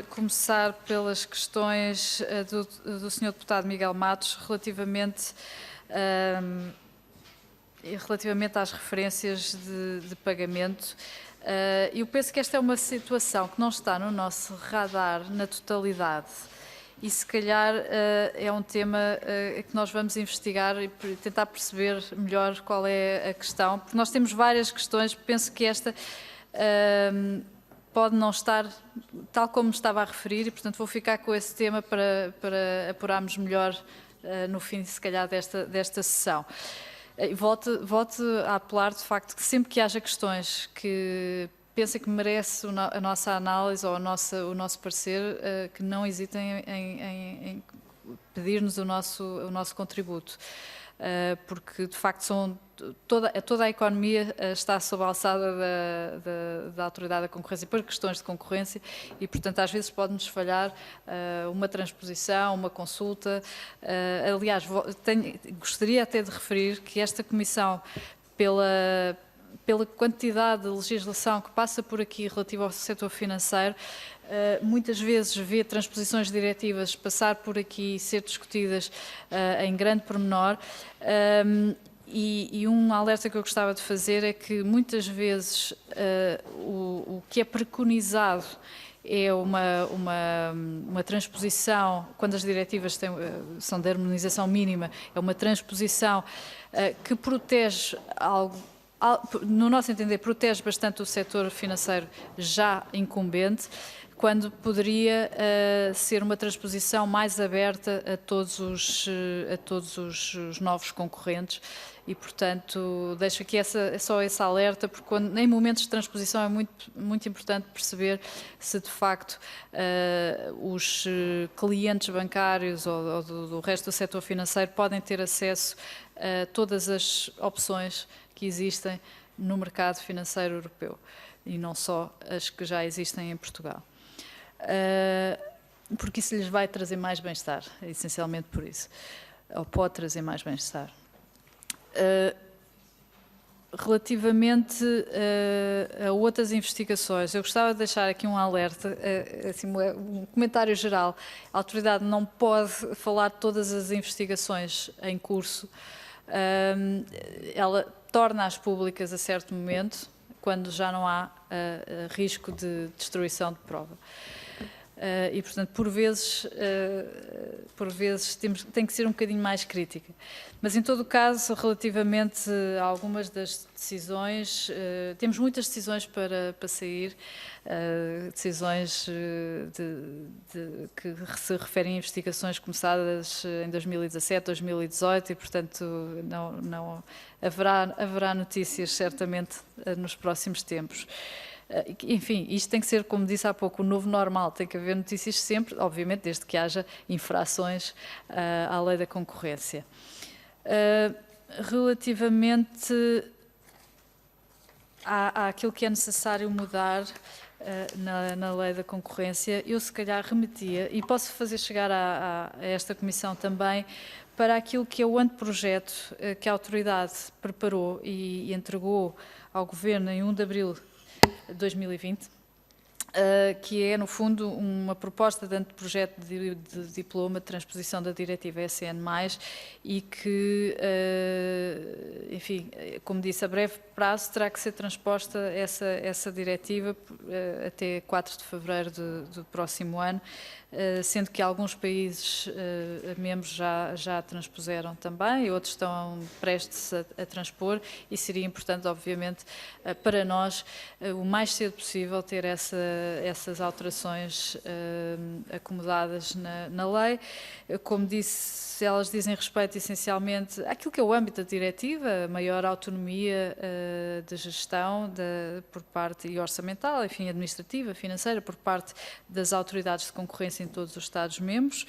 começar pelas questões do Sr. Deputado Miguel Matos relativamente às referências de pagamento. Eu penso que esta é uma situação que não está no nosso radar na totalidade e, se calhar, é um tema que nós vamos investigar e tentar perceber melhor qual é a questão, porque nós temos várias questões. Penso que esta pode não estar tal como estava a referir e, portanto, vou ficar com esse tema para apurarmos melhor no fim, se calhar, desta sessão. Volto a apelar, de facto, que sempre que haja questões que pensem que merece a nossa análise ou o nosso parecer, que não hesitem em pedir-nos o nosso contributo. Porque, de facto, toda a economia está sob a alçada da Autoridade da Concorrência por questões de concorrência e, portanto, às vezes pode-nos falhar uma transposição, uma consulta. Aliás, gostaria até de referir que esta Comissão, pela quantidade de legislação que passa por aqui relativa ao setor financeiro, muitas vezes vê transposições diretivas passar por aqui e ser discutidas em grande pormenor. E um alerta que eu gostava de fazer é que muitas vezes o que é preconizado é uma transposição, quando as diretivas são de harmonização mínima, é uma transposição que protege algo, no nosso entender, protege bastante o setor financeiro já incumbente, quando poderia ser uma transposição mais aberta a todos os novos concorrentes. E, portanto, deixo aqui só esse alerta, porque em momentos de transposição é muito importante perceber se, de facto, os clientes bancários ou do resto do setor financeiro podem ter acesso a todas as opções que existem no mercado financeiro europeu, e não só as que já existem em Portugal. Porque isso lhes vai trazer mais bem-estar, essencialmente por isso, ou pode trazer mais bem-estar. Relativamente a outras investigações, eu gostava de deixar aqui um alerta, assim, um comentário geral. A autoridade não pode falar de todas as investigações em curso. Ela torna-as públicas a certo momento, quando já não há risco de destruição de prova. E, portanto, por vezes tem que ser um bocadinho mais crítica. Mas, em todo o caso, relativamente a algumas das decisões, temos muitas decisões para sair, decisões que se referem a investigações começadas em 2017, 2018, e, portanto, não haverá notícias, certamente, nos próximos tempos. Enfim, isto tem que ser, como disse há pouco, o novo normal. Tem que haver notícias sempre, obviamente, desde que haja infrações à lei da concorrência. Relativamente àquilo que é necessário mudar na lei da concorrência, eu se calhar remetia, e posso fazer chegar a esta Comissão também, para aquilo que é o anteprojeto que a autoridade preparou e entregou ao Governo em 1 de abril de 2020, que é, no fundo, uma proposta de anteprojeto de diploma de transposição da diretiva SN+, e que, enfim, como disse, a breve prazo terá que ser transposta essa diretiva até 4 de fevereiro do próximo ano, sendo que alguns países membros já a transpuseram também e outros estão prestes a transpor, e seria importante, obviamente, para nós, o mais cedo possível, ter essas alterações acomodadas na lei. Como disse, elas dizem respeito essencialmente àquilo que é o âmbito da diretiva, a maior autonomia de gestão por parte e orçamental, enfim, administrativa, financeira, por parte das autoridades de concorrência em todos os Estados-membros,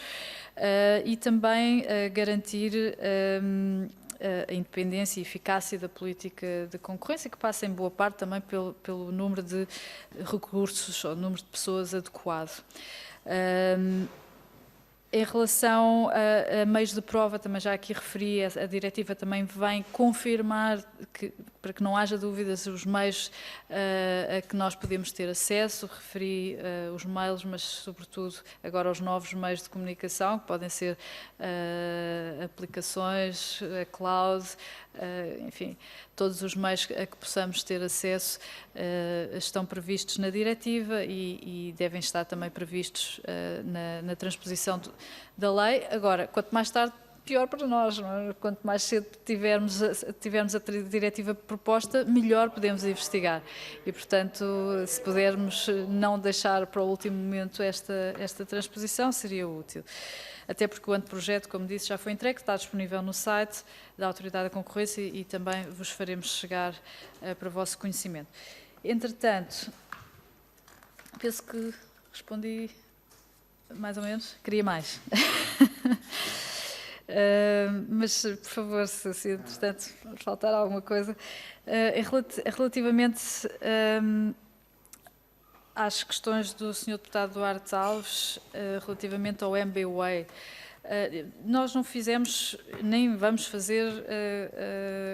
e também garantir a independência e eficácia da política de concorrência, que passa em boa parte também pelo número de recursos ou número de pessoas adequado. Em relação a meios de prova, também já aqui referi, a diretiva também vem confirmar, para que não haja dúvidas, os meios a que nós podemos ter acesso. Referi os mails, mas sobretudo agora os novos meios de comunicação, que podem ser aplicações, a cloud, enfim, todos os meios a que possamos ter acesso estão previstos na diretiva e devem estar também previstos na transposição da lei. Agora, quanto mais tarde, pior para nós, não é? Quanto mais cedo tivermos a diretiva proposta, melhor podemos investigar. E, portanto, se pudermos não deixar para o último momento esta transposição, seria útil. Até porque o anteprojeto, como disse, já foi entregue, está disponível no site da Autoridade da Concorrência e também vos faremos chegar para o vosso conhecimento. Entretanto, penso que respondi mais ou menos. Queria mais. Mas, por favor, se entretanto faltar alguma coisa. Relativamente às questões do Sr. Deputado Duarte Alves, relativamente ao MBWay, nós não fizemos, nem vamos fazer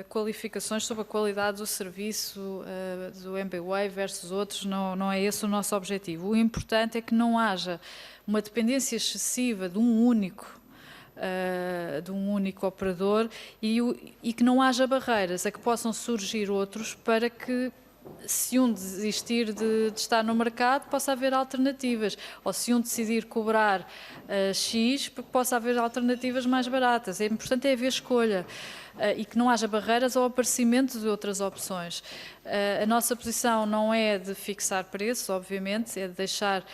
qualificações sobre a qualidade do serviço do MBWay versus outros, não é esse o nosso objetivo. O importante é que não haja uma dependência excessiva de um único operador e que não haja barreiras a que possam surgir outros para que se um desistir de estar no mercado, possa haver alternativas. Ou se um decidir cobrar X, possa haver alternativas mais baratas. É importante haver escolha e que não haja barreiras ao aparecimento de outras opções. A nossa posição não é de fixar preços, obviamente, é de deixar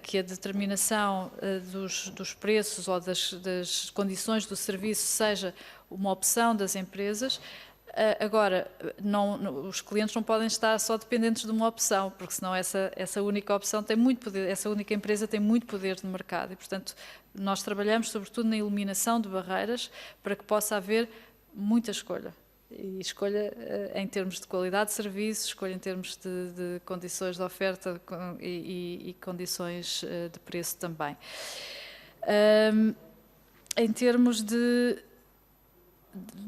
que a determinação dos preços ou das condições do serviço seja uma opção das empresas. Agora, os clientes não podem estar só dependentes de uma opção, porque senão essa única opção tem muito poder, essa única empresa tem muito poder de mercado e, portanto, nós trabalhamos sobretudo na eliminação de barreiras para que possa haver muita escolha. E escolha em termos de qualidade de serviço, escolha em termos de condições de oferta e condições de preço também. Em termos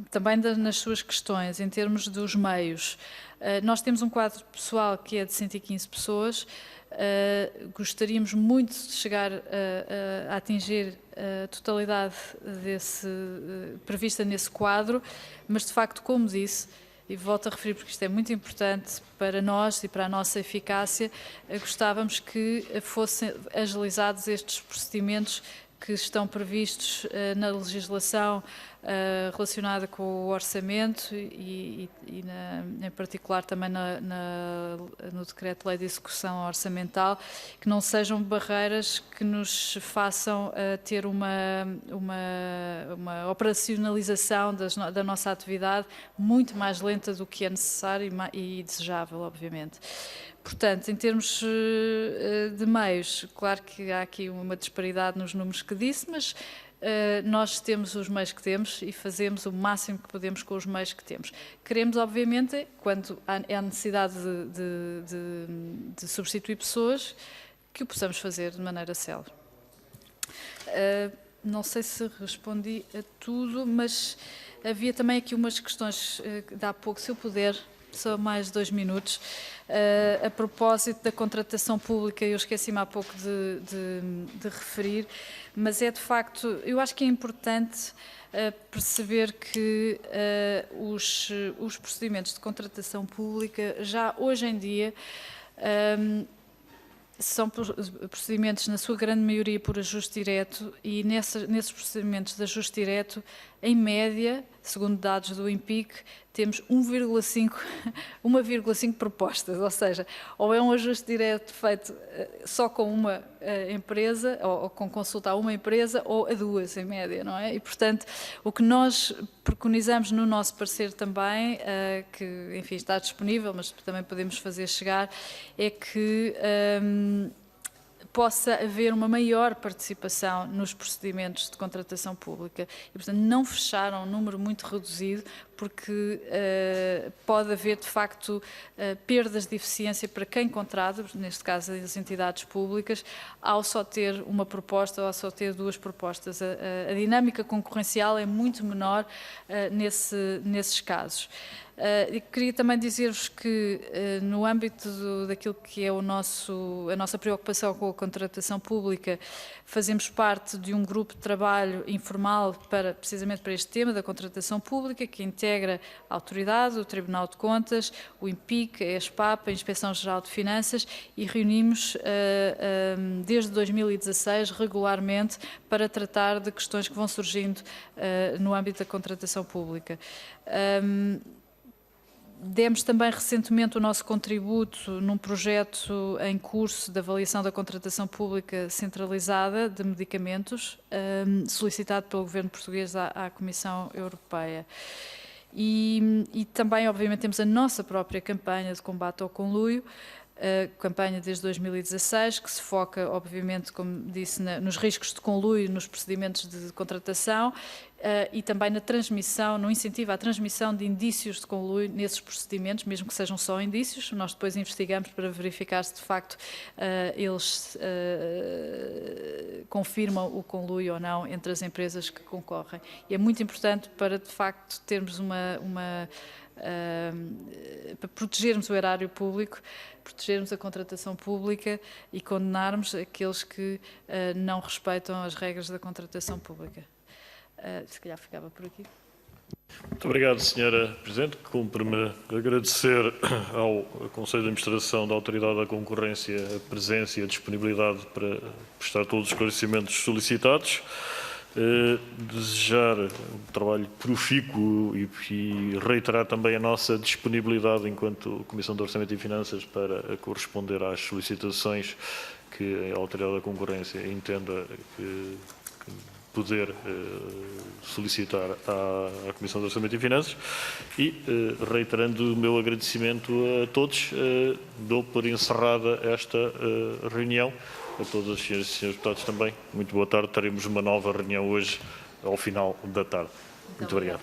também nas suas questões, em termos dos meios, nós temos um quadro pessoal que é de 115 pessoas, gostaríamos muito de chegar a atingir a totalidade prevista nesse quadro, mas de facto, como disse, e volto a referir porque isto é muito importante para nós e para a nossa eficácia, gostávamos que fossem agilizados estes procedimentos que estão previstos na legislação relacionada com o orçamento e em particular também no Decreto-Lei de Execução Orçamental, que não sejam barreiras que nos façam ter uma operacionalização da nossa atividade muito mais lenta do que é necessário e desejável, obviamente. Portanto, em termos de meios, claro que há aqui uma disparidade nos números que disse, mas nós temos os meios que temos e fazemos o máximo que podemos com os meios que temos. Queremos, obviamente, quando há necessidade de substituir pessoas, que o possamos fazer de maneira célere. Não sei se respondi a tudo, mas havia também aqui umas questões de há pouco, se eu puder, só mais 2 minutos. A propósito da contratação pública, eu esqueci-me há pouco de referir, mas é de facto, eu acho que é importante perceber que os procedimentos de contratação pública já hoje em dia são procedimentos, na sua grande maioria, por ajuste direto e nesses procedimentos de ajuste direto, em média, segundo dados do INPIC, temos 1,5 propostas, ou seja, ou é um ajuste direto feito só com uma empresa, ou com consulta a uma empresa, ou a 2, em média, não é? E, portanto, o que nós preconizamos no nosso parecer também, que, enfim, está disponível, mas também podemos fazer chegar, é que possa haver uma maior participação nos procedimentos de contratação pública e, portanto, não fechar um número muito reduzido, porque pode haver, de facto, perdas de eficiência para quem contrata, neste caso as entidades públicas, ao só ter uma proposta ou ao só ter 2 propostas. A dinâmica concorrencial é muito menor nesses casos. Queria também dizer-vos que, no âmbito daquilo que é a nossa preocupação com a contratação pública, fazemos parte de um grupo de trabalho informal precisamente para este tema da contratação pública, que integra a Autoridade, o Tribunal de Contas, o INPIC, a ESPAP, a Inspeção-Geral de Finanças, e reunimos desde 2016 regularmente para tratar de questões que vão surgindo no âmbito da contratação pública. Demos também recentemente o nosso contributo num projeto em curso de avaliação da contratação pública centralizada de medicamentos, solicitado pelo Governo português à Comissão Europeia. E também, obviamente, temos a nossa própria campanha de combate ao conluio, campanha desde 2016, que se foca, obviamente, como disse, nos riscos de conluio nos procedimentos de contratação e também na transmissão, no incentivo à transmissão de indícios de conluio nesses procedimentos, mesmo que sejam só indícios. Nós depois investigamos para verificar se, de facto, eles confirmam o conluio ou não entre as empresas que concorrem. E é muito importante para, de facto, termos para protegermos o erário público, protegermos a contratação pública e condenarmos aqueles que não respeitam as regras da contratação pública. Se calhar ficava por aqui. Muito obrigado, Sra. Presidente. Cumpre-me agradecer ao Conselho de Administração da Autoridade da Concorrência a presença e a disponibilidade para prestar todos os esclarecimentos solicitados. Desejar um trabalho profícuo e reiterar também a nossa disponibilidade enquanto Comissão de Orçamento e Finanças para corresponder às solicitações que a Autoridade da Concorrência entenda que poder solicitar à Comissão de Orçamento e Finanças e, reiterando o meu agradecimento a todos, dou por encerrada esta reunião. A todas as senhoras e senhores deputados também. Muito boa tarde. Teremos uma nova reunião hoje, ao final da tarde. Muito obrigado.